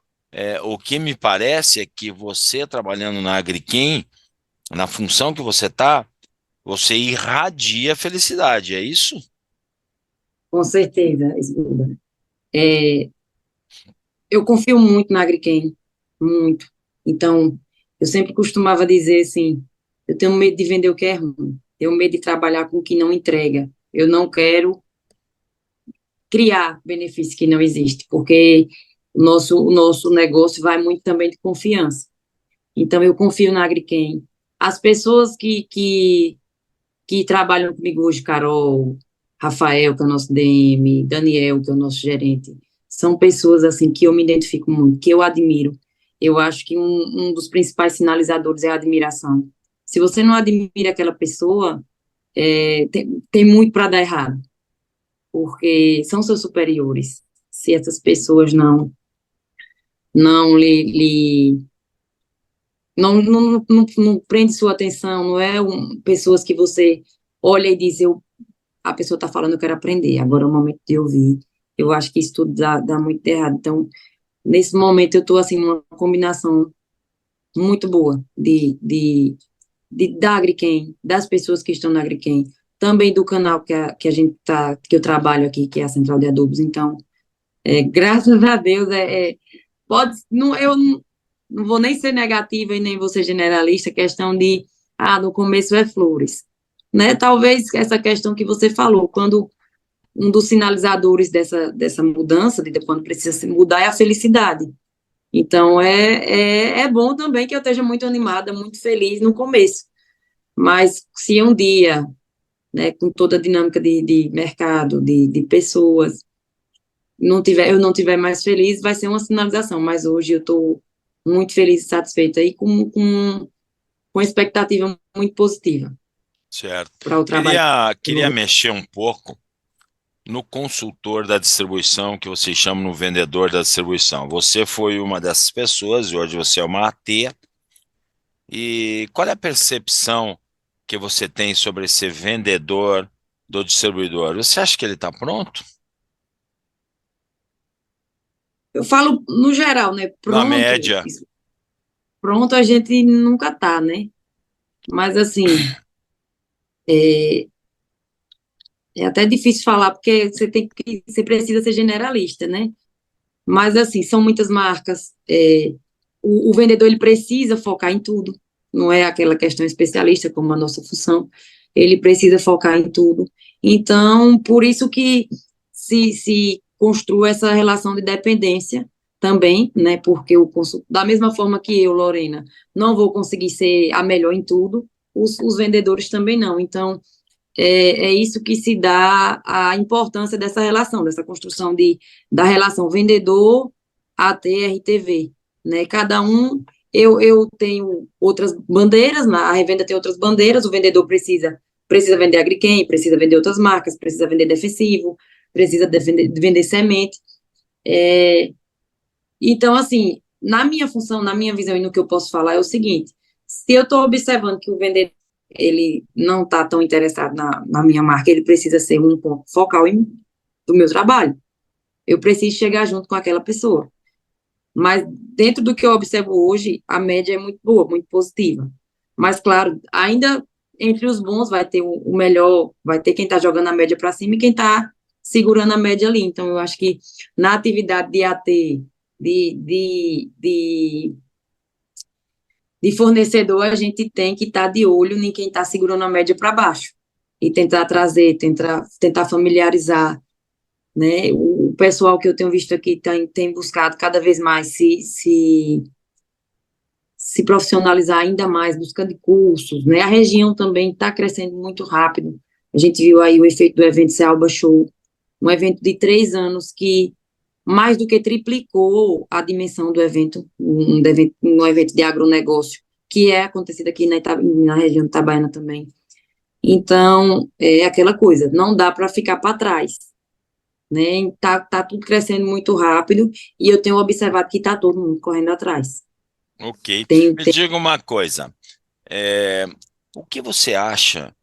o que me parece é que você trabalhando na Agriquim, na função que você está, você irradia felicidade, é isso? Com certeza, Escuda. É, eu confio muito na Agriquem, muito. Então, eu sempre costumava dizer assim, eu tenho medo de vender o que é ruim, tenho medo de trabalhar com o que não entrega. Eu não quero criar benefício que não existe, porque o nosso negócio vai muito também de confiança. Então, eu confio na Agriquem. As pessoas que trabalham comigo hoje, Carol, Rafael, que é o nosso DM, Daniel, que é o nosso gerente, são pessoas, assim, que eu me identifico muito, que eu admiro. Eu acho que um dos principais sinalizadores é a admiração. Se você não admira aquela pessoa, tem muito para dar errado, porque são seus superiores. Se essas pessoas não não prende sua atenção, não é pessoas que você olha e diz, a pessoa está falando, eu quero aprender, agora é o momento de ouvir. Eu acho que isso tudo dá muito errado. Então, nesse momento, eu estou, assim, numa combinação muito boa da Agriquem, das pessoas que estão na Agriquem, também do canal que a gente tá, que eu trabalho aqui, que é a Central de Adubos. Então, graças a Deus, pode, não, eu não vou nem ser negativa e nem vou ser generalista, questão de, no começo é flores, né? Talvez essa questão que você falou, quando um dos sinalizadores dessa mudança, de quando precisa se mudar, é a felicidade. Então, é bom também que eu esteja muito animada, muito feliz no começo, mas se um dia, né, com toda a dinâmica de mercado, de pessoas, eu não tiver mais feliz, vai ser uma sinalização, mas hoje eu estou muito feliz e satisfeita e com expectativa muito positiva Certo. para o trabalho. Queria mexer um pouco no consultor da distribuição, que vocês chamam no vendedor da distribuição. Você foi uma dessas pessoas e hoje você é uma AT. E qual é a percepção que você tem sobre esse vendedor do distribuidor? Você acha que ele está pronto? Eu falo no geral, né? Na média. Pronto a gente nunca tá, né? Mas assim, é, é até difícil falar, porque você precisa ser generalista, né? Mas assim, são muitas marcas. O vendedor ele precisa focar em tudo, não é aquela questão especialista como a nossa função. Ele precisa focar em tudo. Então, por isso que se construa essa relação de dependência também, né? Porque da mesma forma que eu, Lorena, não vou conseguir ser a melhor em tudo, os vendedores também não. Então, é isso que se dá a importância dessa relação, dessa construção da relação vendedor até RTV, né? Cada um, eu tenho outras bandeiras, a revenda tem outras bandeiras, o vendedor precisa vender Agriquem, precisa vender outras marcas, precisa vender defensivo, precisa de vender semente. Então, assim, na minha função, na minha visão e no que eu posso falar é o seguinte: se eu estou observando que o vendedor ele não está tão interessado na minha marca, ele precisa ser um ponto focal do meu trabalho. Eu preciso chegar junto com aquela pessoa. Mas dentro do que eu observo hoje, a média é muito boa, muito positiva. Mas, claro, ainda entre os bons vai ter o melhor, vai ter quem está jogando a média para cima e quem está segurando a média ali. Então, eu acho que na atividade de AT, de fornecedor, a gente tem que estar de olho em quem está segurando a média para baixo e tentar trazer, tentar familiarizar, né? O pessoal que eu tenho visto aqui tem buscado cada vez mais se profissionalizar ainda mais, buscando cursos, né? A região também está crescendo muito rápido. A gente viu aí o efeito do evento Cealba Show, um evento de 3 anos que mais do que triplicou a dimensão do evento, um evento de agronegócio, que é acontecido aqui na região de Itabaiana também. Então, é aquela coisa, não dá para ficar para trás, né? Tá tudo crescendo muito rápido e eu tenho observado que está todo mundo correndo atrás. Ok. Me diga uma coisa, o que você acha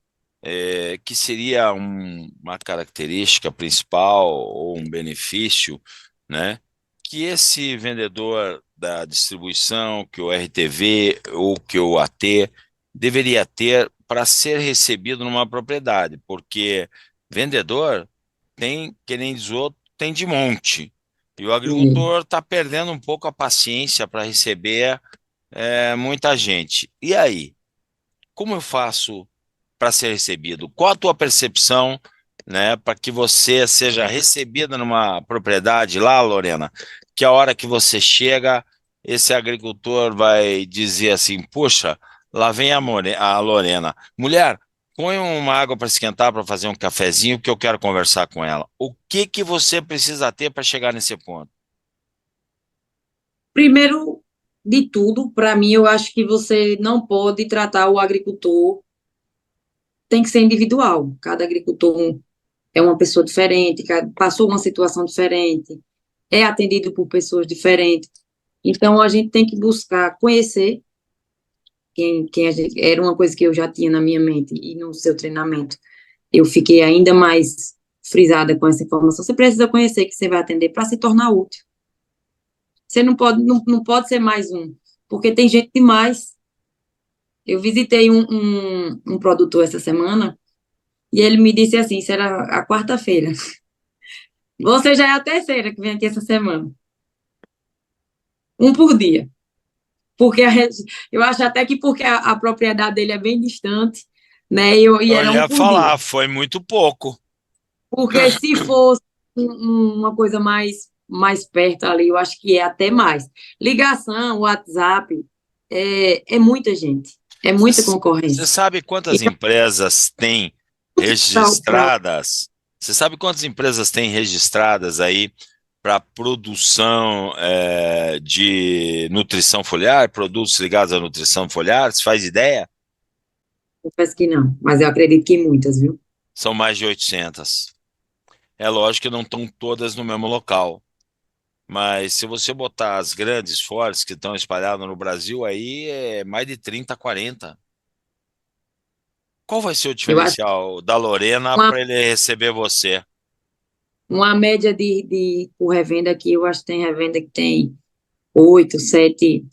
que seria uma característica principal ou um benefício, né, que esse vendedor da distribuição, que o RTV ou que o AT deveria ter para ser recebido numa propriedade? Porque vendedor tem, que nem diz outro, tem de monte. E o agricultor está perdendo um pouco a paciência para receber muita gente. E aí, como eu faço para ser recebido? Qual a tua percepção, né, para que você seja recebida numa propriedade lá, Lorena, que a hora que você chega, esse agricultor vai dizer assim: puxa, lá vem a Lorena. Mulher, põe uma água para esquentar para fazer um cafezinho que eu quero conversar com ela. O que que você precisa ter para chegar nesse ponto? Primeiro de tudo, para mim, eu acho que você não pode tratar o agricultor, tem que ser individual. Cada agricultor é uma pessoa diferente, passou uma situação diferente, é atendido por pessoas diferentes. Então, a gente tem que buscar conhecer quem a gente, era uma coisa que eu já tinha na minha mente, e no seu treinamento eu fiquei ainda mais frisada com essa informação. Você precisa conhecer que você vai atender para se tornar útil. Você não pode ser mais um, porque tem gente demais. Eu visitei um produtor essa semana, e ele me disse assim, isso era a quarta-feira: você já é a terceira que vem aqui essa semana. Um por dia. Porque eu acho até que porque a propriedade dele é bem distante, né? E Eu era um ia por dia. falar, foi muito pouco. Porque se fosse uma coisa mais perto ali, eu acho que é até mais. Ligação, WhatsApp, é muita gente, é muita Você concorrência. sabe quantas Então, empresas têm registradas? Você sabe quantas empresas têm registradas aí para produção de nutrição foliar, produtos ligados à nutrição foliar? Você faz ideia? confesso que não, mas eu acredito que muitas, viu? São mais de 800. É lógico que não estão todas no mesmo local, mas se você botar as grandes fortes que estão espalhadas no Brasil, aí é mais de 30, 40. Qual vai ser o Eu acho que diferencial da Lorena uma, para ele receber você? uma média por revenda aqui, eu acho que tem revenda que tem 8, 7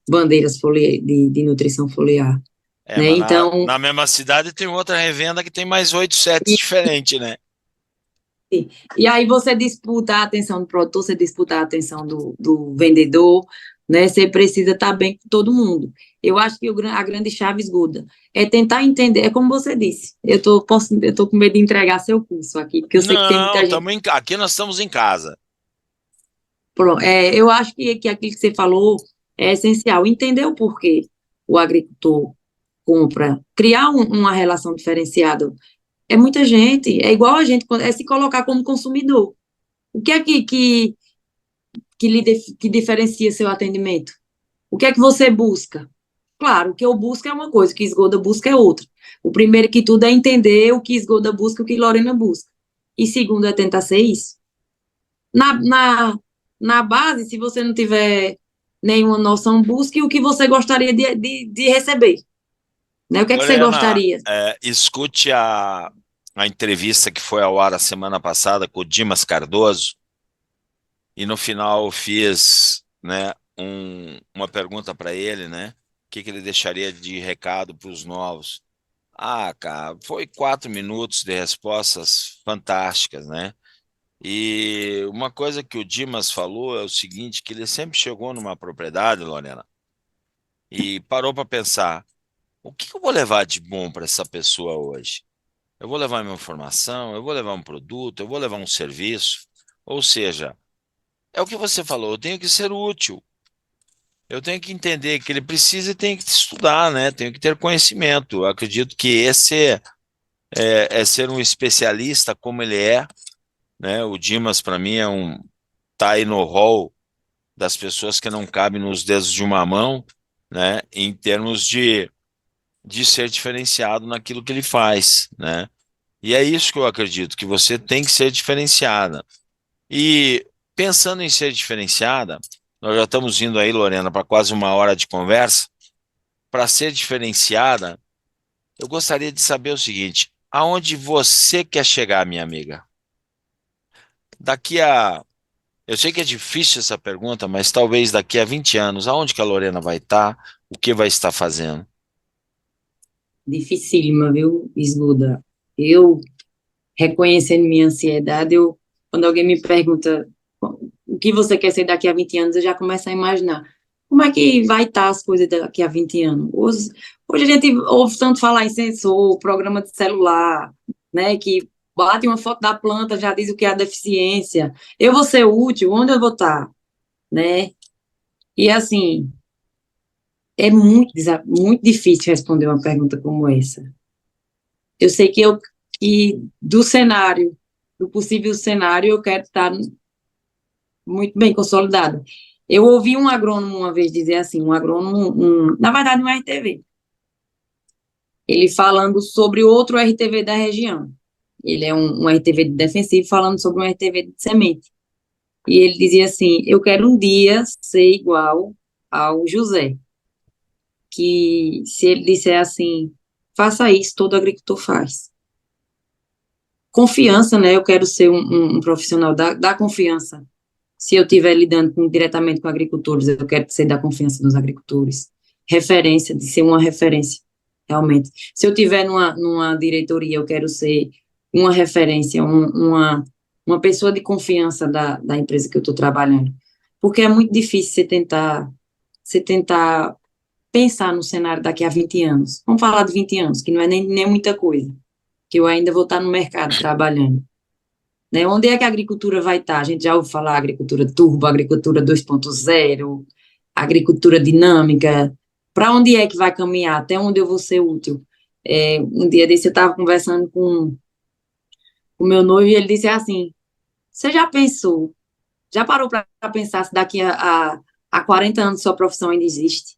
bandeiras de nutrição foliar, né? Mas Então, na mesma cidade tem outra revenda que tem mais 8 sets diferentes, né? e aí você disputa a atenção do produtor, você disputa a atenção do vendedor, né? Você precisa estar bem com todo mundo. Eu acho que a grande chave esguda é tentar entender, é como você disse, eu tô com medo de entregar seu curso aqui, porque eu sei que tem Não, muita gente. aqui nós estamos em casa. Pronto, eu acho que aquilo que você falou é essencial, entender o porquê o agricultor compra, criar uma relação diferenciada. É muita gente, é igual a gente, é se colocar como consumidor. O que é que diferencia seu atendimento? O que é que você busca? Claro, o que eu busco é uma coisa, o que Esgoda busca é outra. O primeiro que tudo é entender o que Esgoda busca e o que Lorena busca. e segundo é tentar ser isso. Na base, se você não tiver nenhuma noção, busque o que você gostaria de receber, né? O que é que você Lorena, gostaria? escute a entrevista que foi ao ar a semana passada com o Dimas Cardoso, e no final eu fiz, né, uma pergunta para ele, né? O que ele deixaria de recado para os novos? Ah, cara, foi 4 minutos de respostas fantásticas, né? E uma coisa que o Dimas falou é o seguinte, que ele sempre chegou numa propriedade, Lorena, e parou para pensar, o que eu vou levar de bom para essa pessoa hoje? Eu vou levar uma informação, eu vou levar um produto, eu vou levar um serviço. Ou seja, é o que você falou, eu tenho que ser útil. Eu tenho que entender que ele precisa e tem que estudar, né? Tenho que ter conhecimento. Eu acredito que esse é ser um especialista como ele é, né? O Dimas, para mim, tá aí no hall das pessoas que não cabem nos dedos de uma mão, né? Em termos de ser diferenciado naquilo que ele faz, né? E é isso que eu acredito, que você tem que ser diferenciada. E pensando em ser diferenciada, nós já estamos indo aí, Lorena, para quase 1 hora de conversa. Para ser diferenciada, eu gostaria de saber o seguinte: aonde você quer chegar, minha amiga? Daqui a. Eu sei que é difícil essa pergunta, mas talvez daqui a 20 anos, aonde que a Lorena vai estar? O que vai estar fazendo? Dificílima, viu, Esguda? Eu, reconhecendo minha ansiedade, quando alguém me pergunta o que você quer ser daqui a 20 anos, eu já começo a imaginar como é que vai estar as coisas daqui a 20 anos. Hoje a gente ouve tanto falar em sensor, programa de celular, né, que bate uma foto da planta, já diz o que é a deficiência. Eu vou ser útil, onde eu vou estar, né? E assim, é muito difícil responder uma pergunta como essa. Eu sei que do possível cenário, eu quero estar muito bem consolidada. Eu ouvi um agrônomo uma vez dizer assim, na verdade um RTV, ele falando sobre outro RTV da região. Ele é um RTV de defensivo falando sobre um RTV de semente. E ele dizia assim, eu quero um dia ser igual ao José, que se ele disser assim, faça isso, todo agricultor faz. Confiança, né? Eu quero ser um profissional da confiança. Se eu estiver lidando diretamente com agricultores, eu quero ser da confiança dos agricultores. Referência, de ser uma referência, realmente. Se eu estiver numa diretoria, eu quero ser uma referência, uma pessoa de confiança da empresa que eu estou trabalhando. Porque é muito difícil você tentar pensar no cenário daqui a 20 anos. Vamos falar de 20 anos, que não é nem muita coisa, que eu ainda vou estar no mercado trabalhando. Né? Onde é que a agricultura vai estar? A gente já ouve falar agricultura turbo, agricultura 2.0, agricultura dinâmica. Para onde é que vai caminhar? Até onde eu vou ser útil? Um dia desse eu estava conversando com o meu noivo e ele disse assim, você já parou para pensar se daqui a 40 anos sua profissão ainda existe?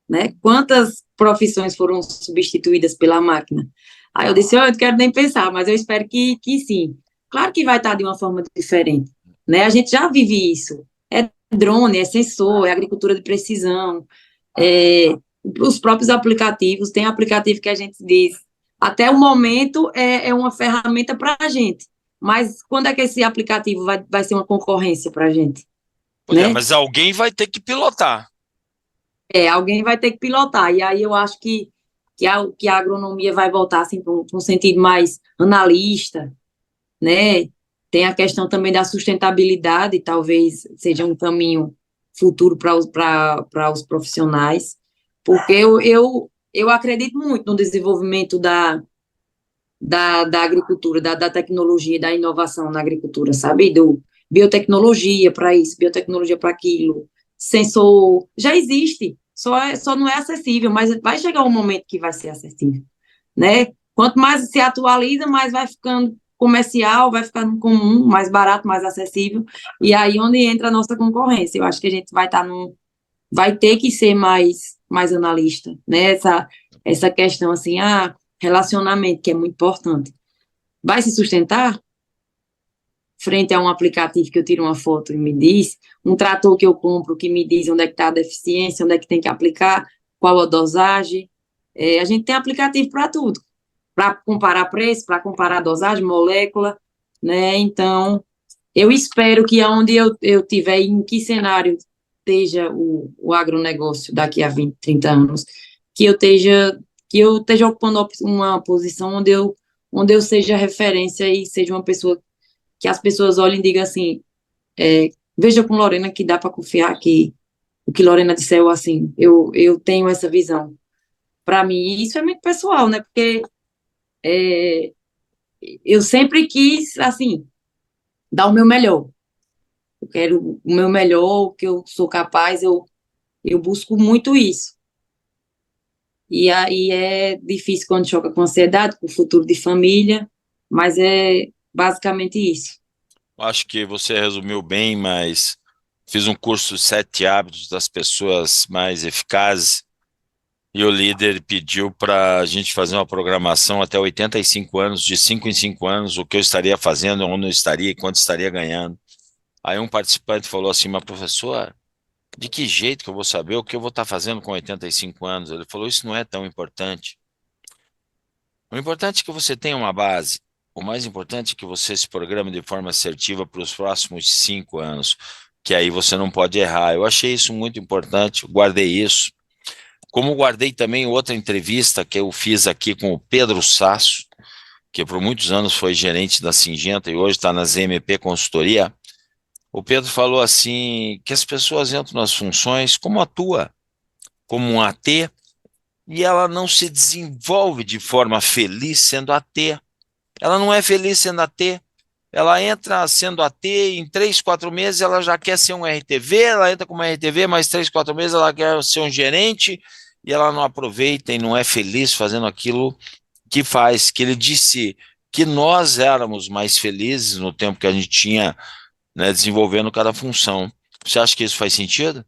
Né? Quantas profissões foram substituídas pela máquina? Aí eu disse, eu não quero nem pensar, mas eu espero que sim. Claro que vai estar de uma forma diferente, né? A gente já vive isso. É drone, é sensor, é agricultura de precisão, os próprios aplicativos, tem aplicativo que a gente diz, até o momento é uma ferramenta para a gente, mas quando é que esse aplicativo vai ser uma concorrência para a gente? Pois é, Né? mas alguém vai ter que pilotar. Alguém vai ter que pilotar, e aí eu acho que a agronomia vai voltar assim, para um sentido mais analista, né? Tem a questão também da sustentabilidade, talvez seja um caminho futuro para os profissionais, porque eu acredito muito no desenvolvimento da agricultura, da tecnologia, da inovação na agricultura, sabe? Biotecnologia para isso, biotecnologia para aquilo, sensor, já existe, só não é acessível, mas vai chegar um momento que vai ser acessível, né? Quanto mais se atualiza, mais vai ficando comercial, vai ficando comum, mais barato, mais acessível, e aí onde entra a nossa concorrência. Eu acho que a gente vai ter que ser mais analista, né? Essa questão assim, relacionamento, que é muito importante. Vai se sustentar? frente a um aplicativo que eu tiro uma foto e me diz, um trator que eu compro que me diz onde é que está a deficiência, onde é que tem que aplicar, qual a dosagem. A gente tem aplicativo para tudo, para comparar preço, para comparar dosagem, molécula, né? Então, eu espero que aonde eu tiver, em que cenário esteja o agronegócio daqui a 20, 30 anos, que eu esteja ocupando uma posição onde eu seja referência e seja uma pessoa que as pessoas olhem e digam assim, veja com Lorena que dá para confiar que o que Lorena disseu, assim, eu tenho essa visão. Para mim, isso é muito pessoal, né? Porque eu sempre quis, assim, dar o meu melhor. Eu quero o meu melhor, o que eu sou capaz, eu busco muito isso. E aí é difícil quando choca com ansiedade, com o futuro de família, mas é basicamente isso. Acho que você resumiu bem, mas fiz um curso de 7 hábitos das pessoas mais eficazes e o líder pediu para a gente fazer uma programação até 85 anos, de 5 em 5 anos, o que eu estaria fazendo, onde eu estaria e quanto estaria ganhando. Aí um participante falou assim, mas professor, de que jeito que eu vou saber o que eu vou estar fazendo com 85 anos? Ele falou, isso não é tão importante. O importante é que você tenha uma base. O mais importante é que você se programe de forma assertiva para os próximos 5 anos, que aí você não pode errar. Eu achei isso muito importante, guardei isso. Como guardei também outra entrevista que eu fiz aqui com o Pedro Sasso, que por muitos anos foi gerente da Singenta e hoje está na ZMP Consultoria. O Pedro falou assim, que as pessoas entram nas funções como atua, como um AT, e ela não se desenvolve de forma feliz sendo AT. Ela não é feliz sendo AT. Ela entra sendo AT, em 3, 4 meses ela já quer ser um RTV, ela entra como RTV, mais 3, 4 meses ela quer ser um gerente, e ela não aproveita e não é feliz fazendo aquilo que faz. Que ele disse que nós éramos mais felizes no tempo que a gente tinha, né, desenvolvendo cada função. Você acha que isso faz sentido?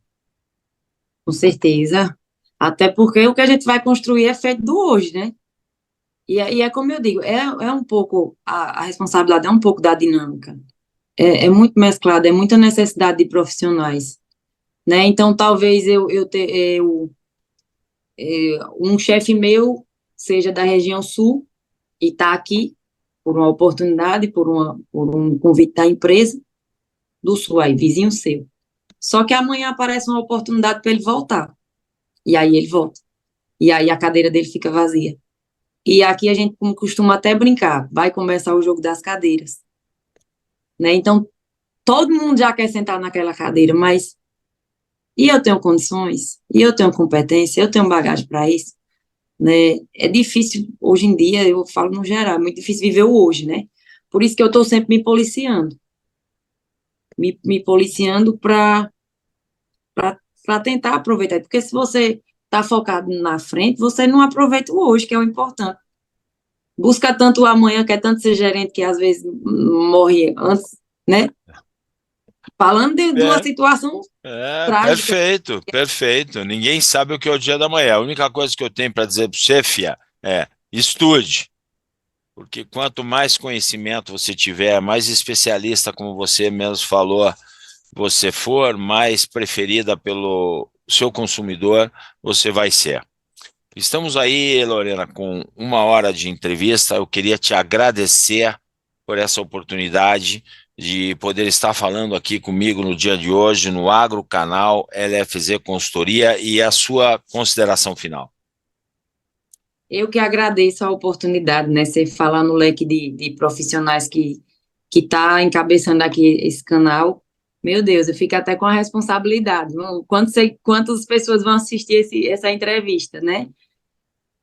Com certeza. Até porque o que a gente vai construir é feito do hoje, né? E é como eu digo, é um pouco, a responsabilidade é um pouco da dinâmica. É muito mesclado, é muita necessidade de profissionais, né? Então, talvez um chefe meu seja da região sul e está aqui por uma oportunidade, por um convite da empresa do sul aí, vizinho seu. Só que amanhã aparece uma oportunidade para ele voltar. E aí ele volta. E aí a cadeira dele fica vazia. E aqui a gente costuma até brincar, vai começar o jogo das cadeiras, né? Então, todo mundo já quer sentar naquela cadeira, mas e eu tenho condições? E eu tenho competência? Eu tenho bagagem para isso? Né? É difícil, hoje em dia, eu falo no geral, é muito difícil viver o hoje, né? Por isso que eu estou sempre me policiando. Me policiando para tentar aproveitar. Porque se você está focado na frente, você não aproveita o hoje, que é o importante. Busca tanto o amanhã, quer tanto ser gerente, que às vezes morre antes, né? Falando de uma situação trágica. Perfeito, perfeito. Ninguém sabe o que é o dia da manhã. A única coisa que eu tenho para dizer para você, fia, é estude. Porque quanto mais conhecimento você tiver, mais especialista, como você mesmo falou, você for, mais preferida pelo seu consumidor você vai ser. Estamos aí, Lorena, com 1 hora de entrevista. Eu queria te agradecer por essa oportunidade de poder estar falando aqui comigo no dia de hoje, no Agro Canal LFZ Consultoria, e a sua consideração final. Eu que agradeço a oportunidade, né? Você falar no leque de profissionais que está encabeçando aqui esse canal. Meu Deus, eu fico até com a responsabilidade. Quantas pessoas vão assistir essa entrevista, né?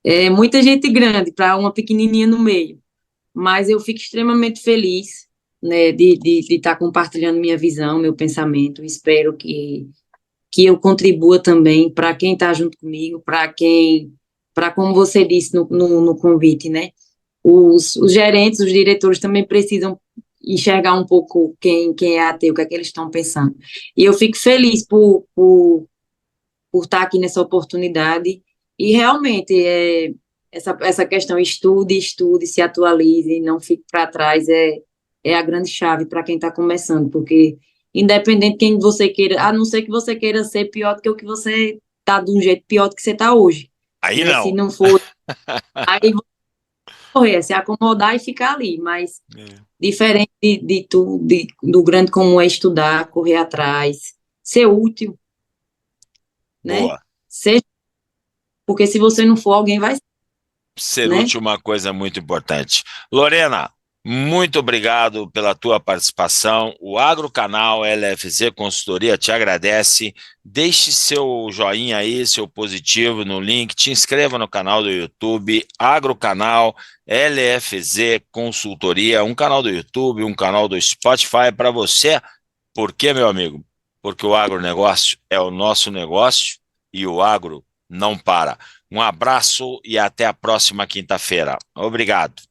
É muita gente grande para uma pequenininha no meio. Mas eu fico extremamente feliz, né, de estar compartilhando minha visão, meu pensamento. Espero que eu contribua também para quem está junto comigo, como você disse no convite, né? Os gerentes, os diretores também precisam enxergar um pouco quem é ateu, o que é que eles estão pensando. E eu fico feliz por estar aqui nessa oportunidade e realmente essa questão estude, se atualize, não fique para trás, é a grande chave para quem está começando, porque independente de quem você queira, a não ser que você queira ser pior do que o que você está, de um jeito pior do que você está hoje, Aí né? Se não. não for, aí você correr, se acomodar e ficar ali, mas diferente do grande como é estudar, correr atrás, ser útil, né? Boa. Seja, porque se você não for, alguém vai, Ser né? útil é uma coisa muito importante. Lorena, muito obrigado pela tua participação. O Agrocanal LFZ Consultoria te agradece. Deixe seu joinha aí, seu positivo no link. Te inscreva no canal do YouTube, Agrocanal LFZ Consultoria, um canal do YouTube, um canal do Spotify para você. Por quê, meu amigo? Porque o agronegócio é o nosso negócio e o agro não para. Um abraço e até a próxima quinta-feira. Obrigado.